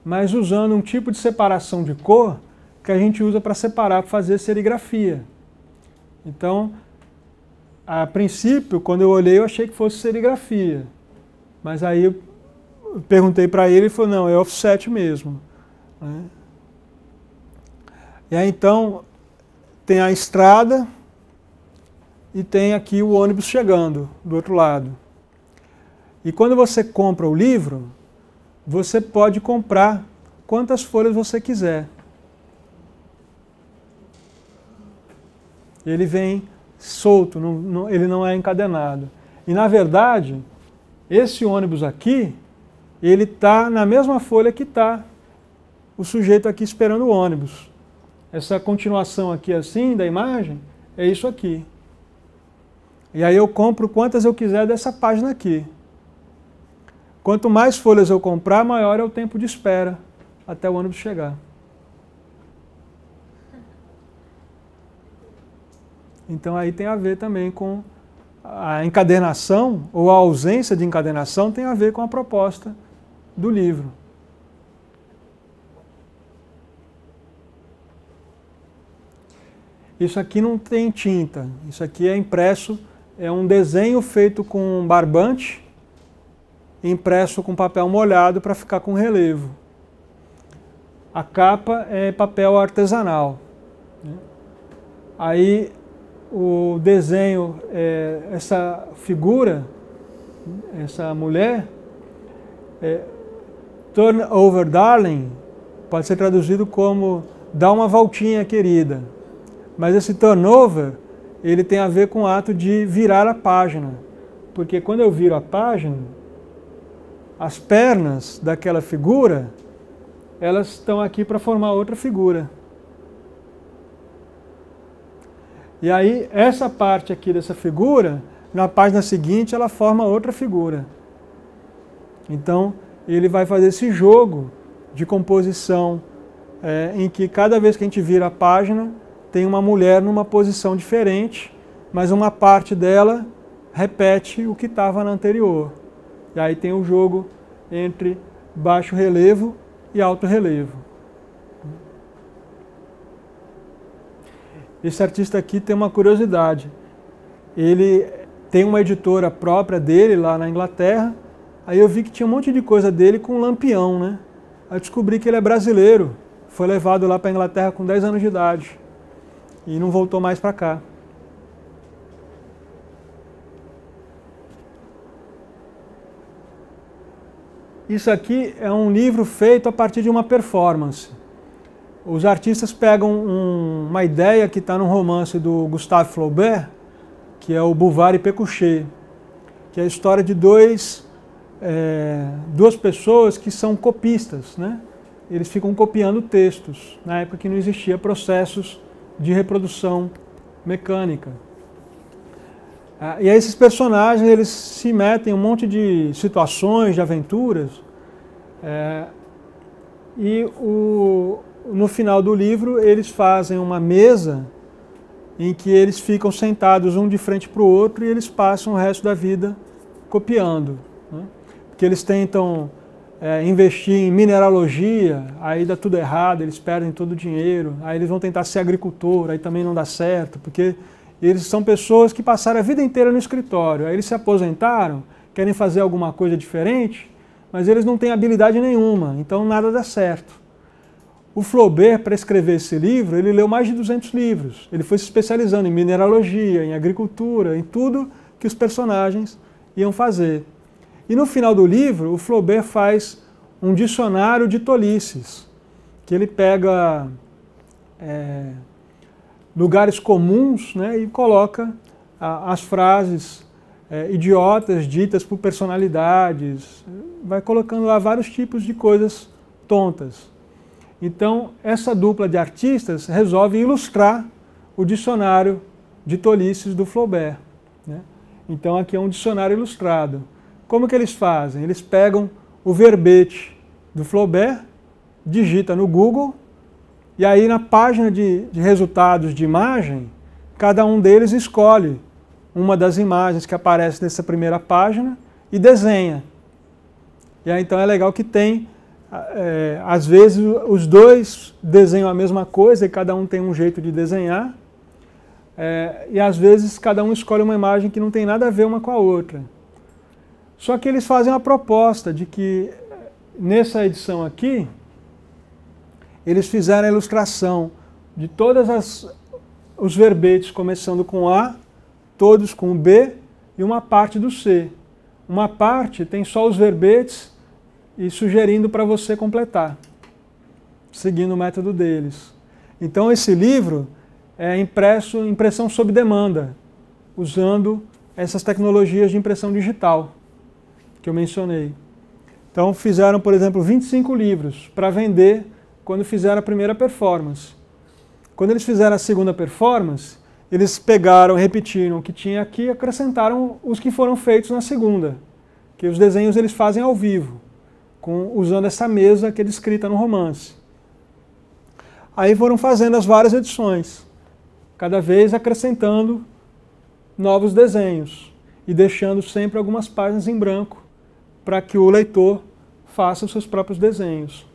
mas usando um tipo de separação de cor que a gente usa para separar, para fazer serigrafia. Então, a princípio, quando eu olhei, eu achei que fosse serigrafia. Mas aí eu perguntei para ele, ele falou, não, é offset mesmo. E aí então, tem a estrada e tem aqui o ônibus chegando do outro lado. E quando você compra o livro, você pode comprar quantas folhas você quiser. Ele vem solto, ele não é encadenado. E na verdade, esse ônibus aqui, ele está na mesma folha que está o sujeito aqui esperando o ônibus. Essa continuação aqui assim da imagem é isso aqui. E aí eu compro quantas eu quiser dessa página aqui. Quanto mais folhas eu comprar, maior é o tempo de espera até o ônibus chegar. Então aí tem a ver também com a encadernação, ou a ausência de encadernação tem a ver com a proposta do livro. Isso aqui não tem tinta, isso aqui é impresso, é um desenho feito com barbante, impresso com papel molhado para ficar com relevo. A capa é papel artesanal. Aí o desenho, essa figura, essa mulher, turn over darling, pode ser traduzido como dá uma voltinha querida. Mas esse turnover, ele tem a ver com o ato de virar a página. Porque quando eu viro a página, as pernas daquela figura, elas estão aqui para formar outra figura. E aí, essa parte aqui dessa figura, na página seguinte, ela forma outra figura. Então, ele vai fazer esse jogo de composição, em que cada vez que a gente vira a página, tem uma mulher numa posição diferente, mas uma parte dela repete o que estava na anterior. E aí tem o jogo entre baixo relevo e alto relevo. Esse artista aqui tem uma curiosidade. Ele tem uma editora própria dele lá na Inglaterra. Aí eu vi que tinha um monte de coisa dele com lampião, né? Aí eu descobri que ele é brasileiro. Foi levado lá para a Inglaterra com 10 anos de idade. E não voltou mais para cá. Isso aqui é um livro feito a partir de uma performance. Os artistas pegam uma ideia que está num romance do Gustave Flaubert, que é o Bouvard e Pécuchet, que é a história de duas pessoas que são copistas, né? Eles ficam copiando textos, na época que não existia processos de reprodução mecânica. E aí esses personagens, eles se metem em um monte de situações, de aventuras, no final do livro eles fazem uma mesa em que eles ficam sentados um de frente para o outro e eles passam o resto da vida copiando, né? Porque eles tentam investir em mineralogia, aí dá tudo errado, eles perdem todo o dinheiro, aí eles vão tentar ser agricultor, aí também não dá certo, porque eles são pessoas que passaram a vida inteira no escritório, aí eles se aposentaram, querem fazer alguma coisa diferente, mas eles não têm habilidade nenhuma, então nada dá certo. O Flaubert, para escrever esse livro, ele leu mais de 200 livros, ele foi se especializando em mineralogia, em agricultura, em tudo que os personagens iam fazer. E no final do livro, o Flaubert faz um dicionário de tolices, que ele pega lugares comuns, né, e coloca as frases idiotas ditas por personalidades, vai colocando lá vários tipos de coisas tontas. Então, essa dupla de artistas resolve ilustrar o dicionário de tolices do Flaubert, né? Então, aqui é um dicionário ilustrado. Como que eles fazem? Eles pegam o verbete do Flaubert, digita no Google, e aí na página de resultados de imagem, cada um deles escolhe uma das imagens que aparece nessa primeira página e desenha. E aí, então é legal que tem, às vezes os dois desenham a mesma coisa e cada um tem um jeito de desenhar, e às vezes cada um escolhe uma imagem que não tem nada a ver uma com a outra. Só que eles fazem uma proposta de que nessa edição aqui, eles fizeram a ilustração de todos os verbetes começando com A, todos com B e uma parte do C. Uma parte tem só os verbetes e sugerindo para você completar, seguindo o método deles. Então esse livro é impressão sob demanda, usando essas tecnologias de impressão digital que eu mencionei. Então fizeram, por exemplo, 25 livros para vender quando fizeram a primeira performance. Quando eles fizeram a segunda performance, eles pegaram, repetiram o que tinha aqui e acrescentaram os que foram feitos na segunda. Que os desenhos eles fazem ao vivo, usando essa mesa que é descrita no romance. Aí foram fazendo as várias edições, cada vez acrescentando novos desenhos e deixando sempre algumas páginas em branco para que o leitor faça os seus próprios desenhos.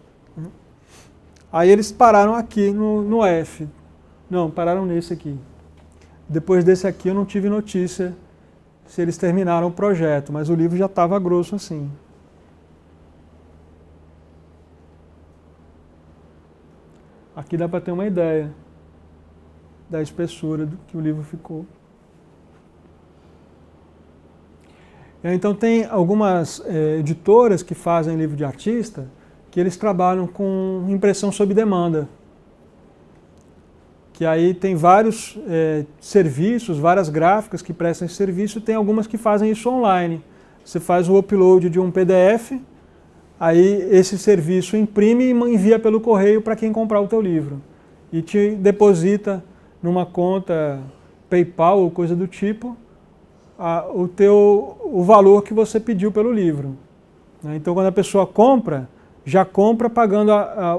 Aí eles pararam aqui no F. Não, pararam nesse aqui. Depois desse aqui eu não tive notícia se eles terminaram o projeto, mas o livro já estava grosso assim. Aqui dá para ter uma ideia da espessura do que o livro ficou. Então tem algumas editoras que fazem livro de artista que eles trabalham com impressão sob demanda. Que aí tem vários serviços, várias gráficas que prestam esse serviço, e tem algumas que fazem isso online. Você faz o upload de um PDF, aí esse serviço imprime e envia pelo correio para quem comprar o teu livro. E te deposita numa conta PayPal ou coisa do tipo, o valor que você pediu pelo livro. Então quando a pessoa compra, já compra pagando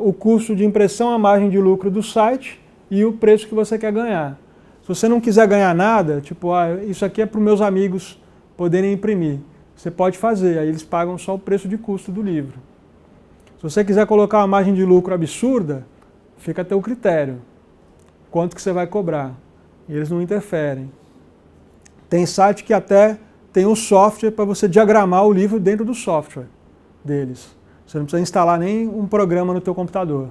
o custo de impressão, a margem de lucro do site e o preço que você quer ganhar. Se você não quiser ganhar nada, tipo, isso aqui é para os meus amigos poderem imprimir, você pode fazer, aí eles pagam só o preço de custo do livro. Se você quiser colocar uma margem de lucro absurda, fica a teu critério, quanto que você vai cobrar, e eles não interferem. Tem site que até tem um software para você diagramar o livro dentro do software deles. Você não precisa instalar nem um programa no teu computador.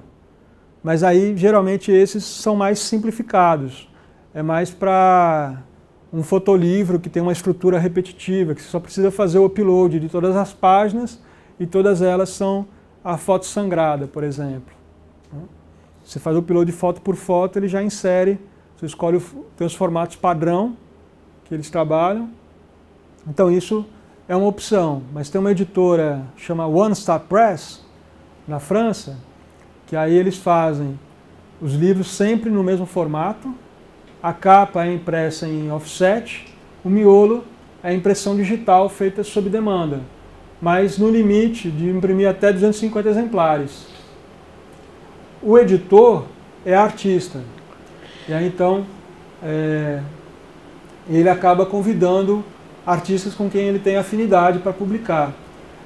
Mas aí, geralmente, esses são mais simplificados. É mais para um fotolivro que tem uma estrutura repetitiva, que você só precisa fazer o upload de todas as páginas e todas elas são a foto sangrada, por exemplo. Você faz o upload foto por foto, ele já insere, você escolhe os formatos padrão que eles trabalham. Então isso é uma opção, mas tem uma editora chama One Stop Press, na França, que aí eles fazem os livros sempre no mesmo formato, a capa é impressa em offset, o miolo é impressão digital feita sob demanda, mas no limite de imprimir até 250 exemplares. O editor é artista, e aí então ele acaba convidando artistas com quem ele tem afinidade para publicar.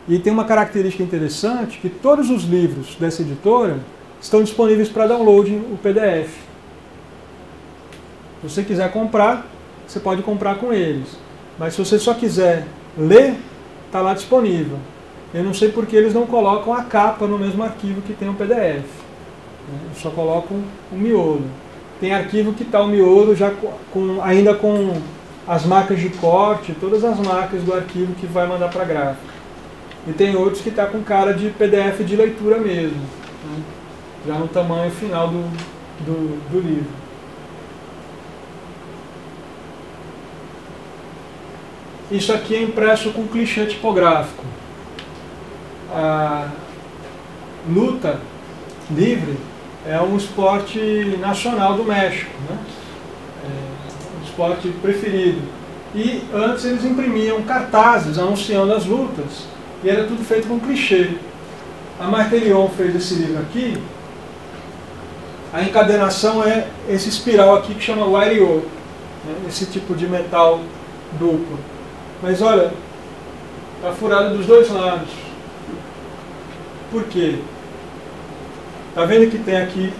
E tem uma característica interessante, que todos os livros dessa editora estão disponíveis para download o PDF. Se você quiser comprar, você pode comprar com eles. Mas se você só quiser ler, está lá disponível. Eu não sei porque eles não colocam a capa no mesmo arquivo que tem o PDF. Eles só colocam o miolo. Tem arquivo que está o miolo já ainda com as marcas de corte, todas as marcas do arquivo que vai mandar para a gráfica. E tem outros que está com cara de PDF de leitura mesmo, né? Já no tamanho final do livro. Isso aqui é impresso com clichê tipográfico. A luta livre é um esporte nacional do México, né? É um esporte preferido. E antes eles imprimiam cartazes anunciando as lutas, e era tudo feito com clichê. A Martelion fez esse livro aqui. A encadenação é esse espiral aqui que chama Wire-O, né? Esse tipo de metal duplo. Mas olha, está furado dos dois lados. Por quê? Está vendo que tem aqui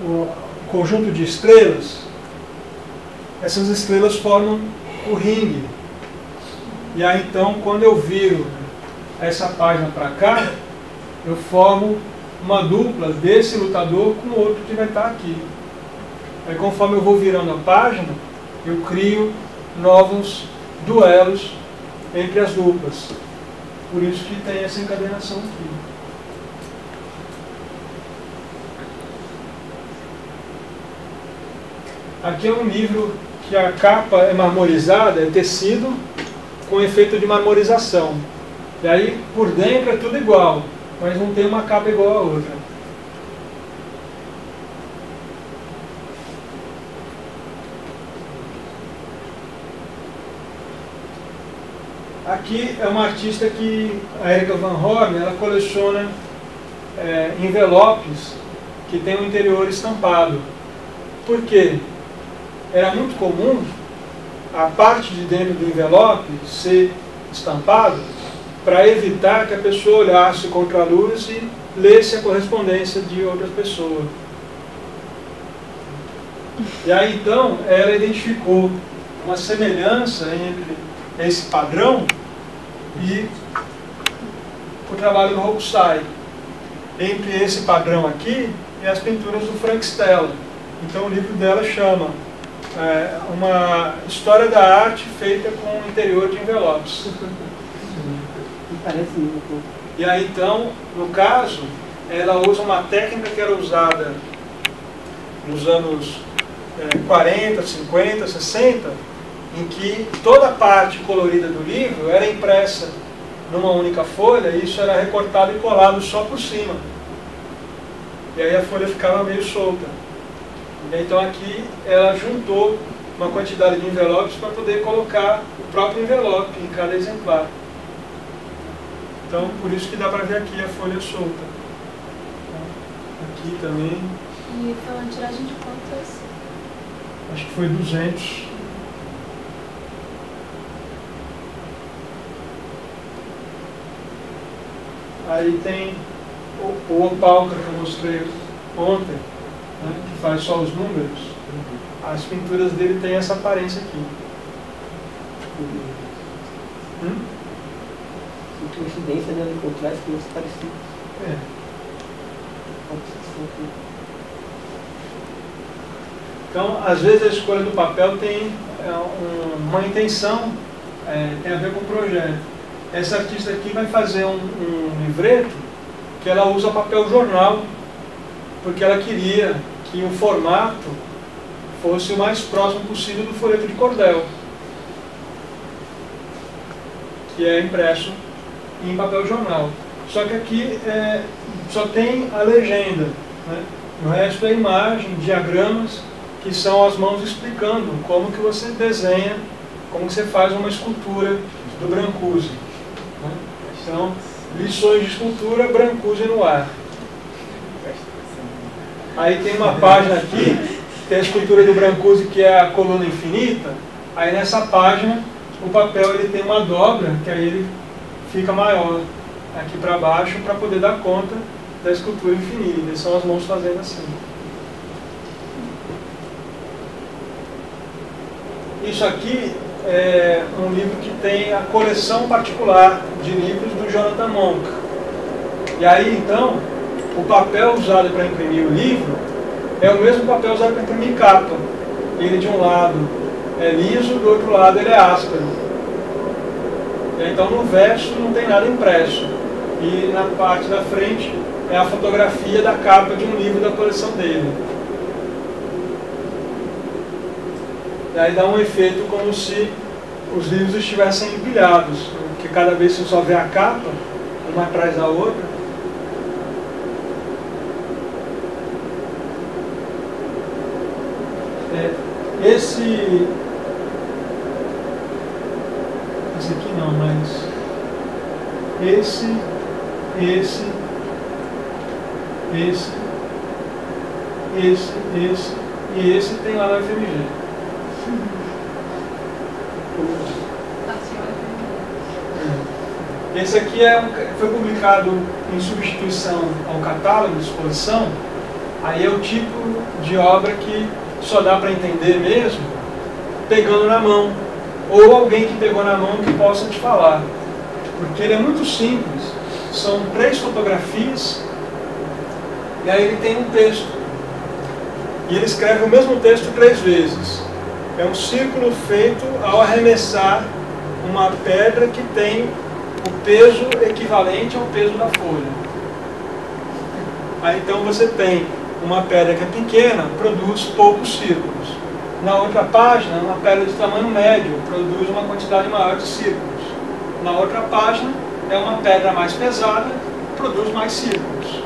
o conjunto de estrelas? Essas estrelas formam o ringue. E aí então, quando eu viro essa página para cá, eu formo uma dupla desse lutador com o outro que vai estar aqui. Aí conforme eu vou virando a página, eu crio novos duelos entre as duplas. Por isso que tem essa encadenação aqui. Aqui é um livro que a capa é marmorizada, é tecido com efeito de marmorização. E aí por dentro é tudo igual, mas não tem uma capa igual a outra. Aqui é uma artista que, a Erika Van Horn, ela coleciona envelopes que tem o interior estampado. Por quê? Era muito comum a parte de dentro do envelope ser estampado para evitar que a pessoa olhasse contra a luz e lesse a correspondência de outras pessoas. E aí então ela identificou uma semelhança entre esse padrão e o trabalho do Hokusai, entre esse padrão aqui e as pinturas do Frank Stella. Então o livro dela chama uma história da arte feita com o interior de envelopes. E aí então, no caso, ela usa uma técnica que era usada nos anos 40, 50, 60, em que toda a parte colorida do livro era impressa numa única folha, e isso era recortado e colado só por cima. E aí a folha ficava meio solta. Então aqui ela juntou uma quantidade de envelopes para poder colocar o próprio envelope em cada exemplar. Então por isso que dá para ver aqui a folha solta. Aqui também. E foi uma tiragem de quantas? Acho que foi 200. Aí tem o Opalka que eu mostrei ontem, né, que faz só os números. As pinturas dele têm essa aparência aqui. Que coincidência, né? Encontrar as coisas parecidas. Então, às vezes a escolha do papel tem uma intenção, tem a ver com o projeto. Essa artista aqui vai fazer um livreto que ela usa papel jornal, porque ela queria que o formato fosse o mais próximo possível do folheto de cordel, que é impresso em papel jornal. Só que aqui só tem a legenda, né? O resto é imagem, diagramas, que são as mãos explicando como que você desenha, como que você faz uma escultura do Brancusi. Né? Então, lições de escultura, Brancusi no ar. Aí tem uma página aqui, tem a escultura do Brancusi, que é a coluna infinita. Aí nessa página, o papel ele tem uma dobra, que aí ele fica maior aqui para baixo, para poder dar conta da escultura infinita. E são as mãos fazendo assim. Isso aqui é um livro que tem a coleção particular de livros do Jonathan Monk. E aí, então, o papel usado para imprimir o livro é o mesmo papel usado para imprimir capa. Ele, de um lado, é liso, do outro lado, ele é áspero. E aí, então, no verso não tem nada impresso. E na parte da frente é a fotografia da capa de um livro da coleção dele. E aí dá um efeito como se os livros estivessem empilhados, porque cada vez que você só vê a capa, uma atrás da outra. Esse aqui não, mas esse e esse tem lá na FMG. Esse aqui foi publicado em substituição ao catálogo de exposição. Aí é o tipo de obra que só dá para entender mesmo pegando na mão, ou alguém que pegou na mão que possa te falar. Porque ele é muito simples, são 3 fotografias, e aí ele tem um texto. E ele escreve o mesmo texto 3 vezes. É um círculo feito ao arremessar uma pedra que tem o peso equivalente ao peso da folha. Aí então você tem uma pedra que é pequena, produz poucos círculos. Na outra página, uma pedra de tamanho médio produz uma quantidade maior de círculos. Na outra página, é uma pedra mais pesada, produz mais círculos.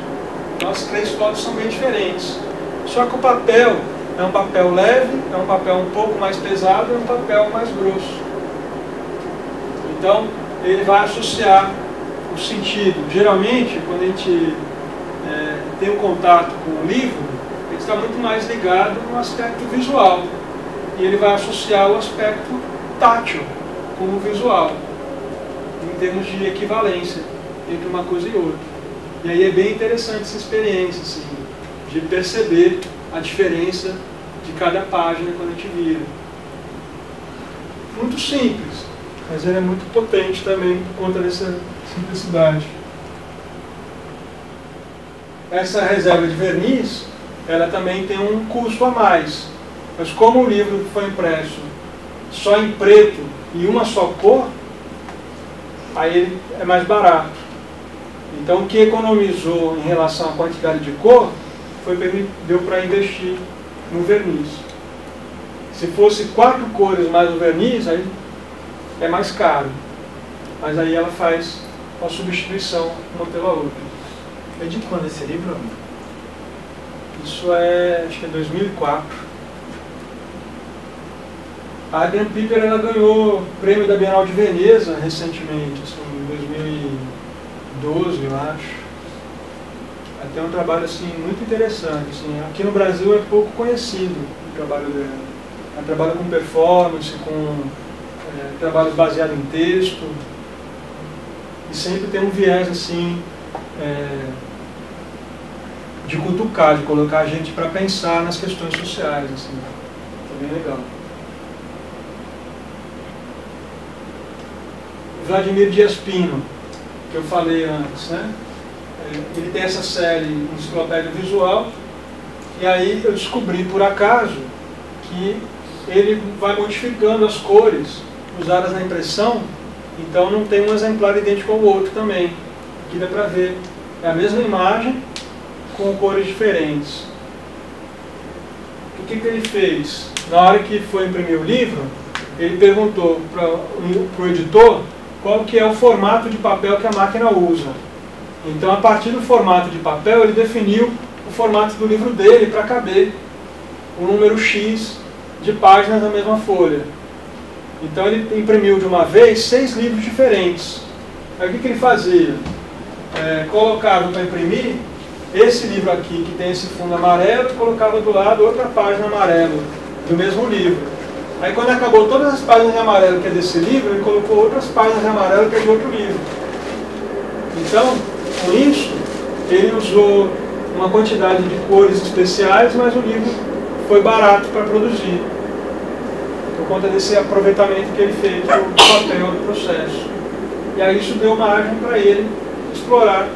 Então as 3 fotos são bem diferentes. Só que o papel é um papel leve, é um papel um pouco mais pesado, é um papel mais grosso. Então, ele vai associar o sentido. Geralmente, quando a gente tem um contato com o livro, ele está muito mais ligado no aspecto visual. E ele vai associar o aspecto tátil com o visual, em termos de equivalência entre uma coisa e outra. E aí é bem interessante essa experiência, assim, de perceber a diferença de cada página quando a gente vira. Muito simples, mas ele é muito potente também por conta dessa simplicidade. Essa reserva de verniz, ela também tem um custo a mais. Mas como o livro foi impresso só em preto e uma só cor, aí ele é mais barato. Então o que economizou em relação à quantidade de cor, deu para investir no verniz. Se fosse 4 cores mais o verniz, aí é mais caro. Mas aí ela faz uma substituição uma pela outra. É de quando esse livro? Isso acho que é 2004. A Adrian Piper, ela ganhou o prêmio da Bienal de Veneza recentemente, assim, em 2012, eu acho. Ela tem um trabalho assim, muito interessante. Assim. Aqui no Brasil é pouco conhecido o trabalho dela. Ela trabalha com performance, com trabalhos baseados em texto. E sempre tem um viés assim, de cutucar, de colocar a gente para pensar nas questões sociais. Assim. É bem legal. Vladimir Dias Pino, que eu falei antes, né? Ele tem essa série Enciclopédia Visual, e aí eu descobri por acaso que ele vai modificando as cores usadas na impressão, então não tem um exemplar idêntico ao outro também. Aqui dá para ver, é a mesma imagem com cores diferentes. O que ele fez? Na hora que foi imprimir o livro, ele perguntou para o editor qual que é o formato de papel que a máquina usa. Então, a partir do formato de papel, ele definiu o formato do livro dele para caber o número X de páginas na mesma folha. Então, ele imprimiu de uma vez 6 livros diferentes. Aí, o que ele fazia? Colocava para imprimir esse livro aqui, que tem esse fundo amarelo, e colocava do lado outra página amarela do mesmo livro. Aí quando acabou todas as páginas de amarelo que é desse livro, ele colocou outras páginas de amarelo que é de outro livro. Então, com isso, ele usou uma quantidade de cores especiais, mas o livro foi barato para produzir. Por conta desse aproveitamento que ele fez do papel do processo. E aí isso deu margem para ele explorar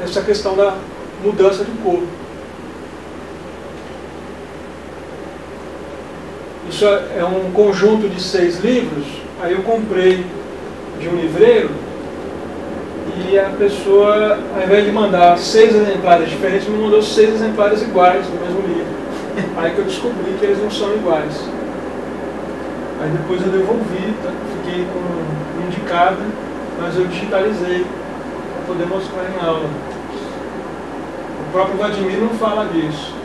essa questão da mudança de cor. Isso é um conjunto de 6 livros, aí eu comprei de um livreiro e a pessoa, ao invés de mandar 6 exemplares diferentes, me mandou 6 exemplares iguais do mesmo livro. Aí que eu descobri que eles não são iguais. Aí depois eu devolvi, tá? Fiquei com indicado, mas eu digitalizei para poder mostrar em aula. O próprio Vladimir não fala disso.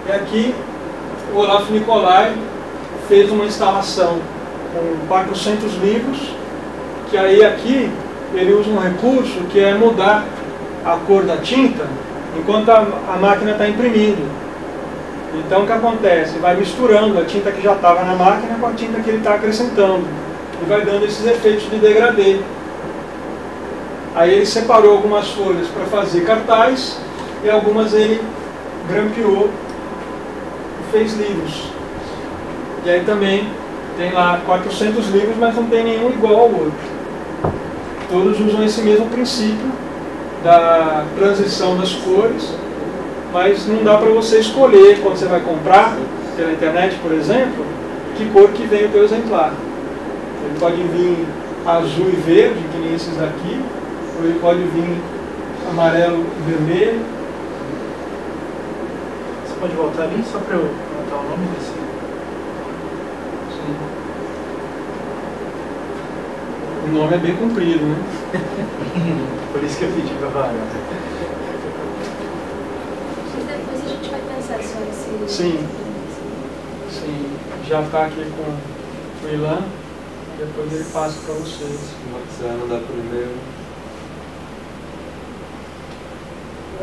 E aqui o Olaf Nicolai fez uma instalação com 400 livros, que aí aqui ele usa um recurso que é mudar a cor da tinta enquanto a máquina está imprimindo. Então o que acontece? Vai misturando a tinta que já estava na máquina com a tinta que ele está acrescentando. E vai dando esses efeitos de degradê. Aí ele separou algumas folhas para fazer cartaz e algumas ele grampeou e fez livros. E aí também tem lá 400 livros, mas não tem nenhum igual ao outro. Todos usam esse mesmo princípio da transição das cores, mas não dá para você escolher quando você vai comprar pela internet, por exemplo, que cor que vem o teu exemplar. Ele pode vir azul e verde, que nem esses daqui, ou ele pode vir amarelo e vermelho. Você pode voltar ali só para eu anotar o nome desse? Sim. O nome é bem comprido, né? Por isso que eu pedi para varar. Depois a gente vai pensar só esse... Sim. Sim. Já está aqui com o Ilan. Depois ele passa para vocês. Você vai mandar por e-mail.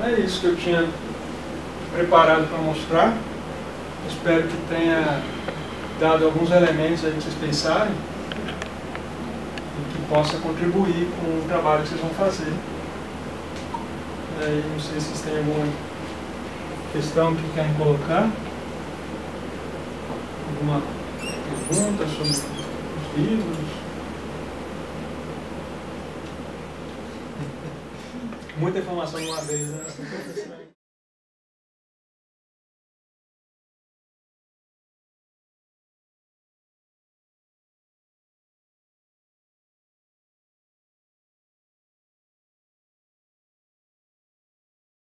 É isso que eu tinha preparado para mostrar. Espero que tenha dado alguns elementos aí que vocês pensarem e que possa contribuir com o trabalho que vocês vão fazer. E aí, não sei se vocês têm alguma questão que querem colocar. Alguma pergunta sobre os livros? Muita informação de uma vez, né?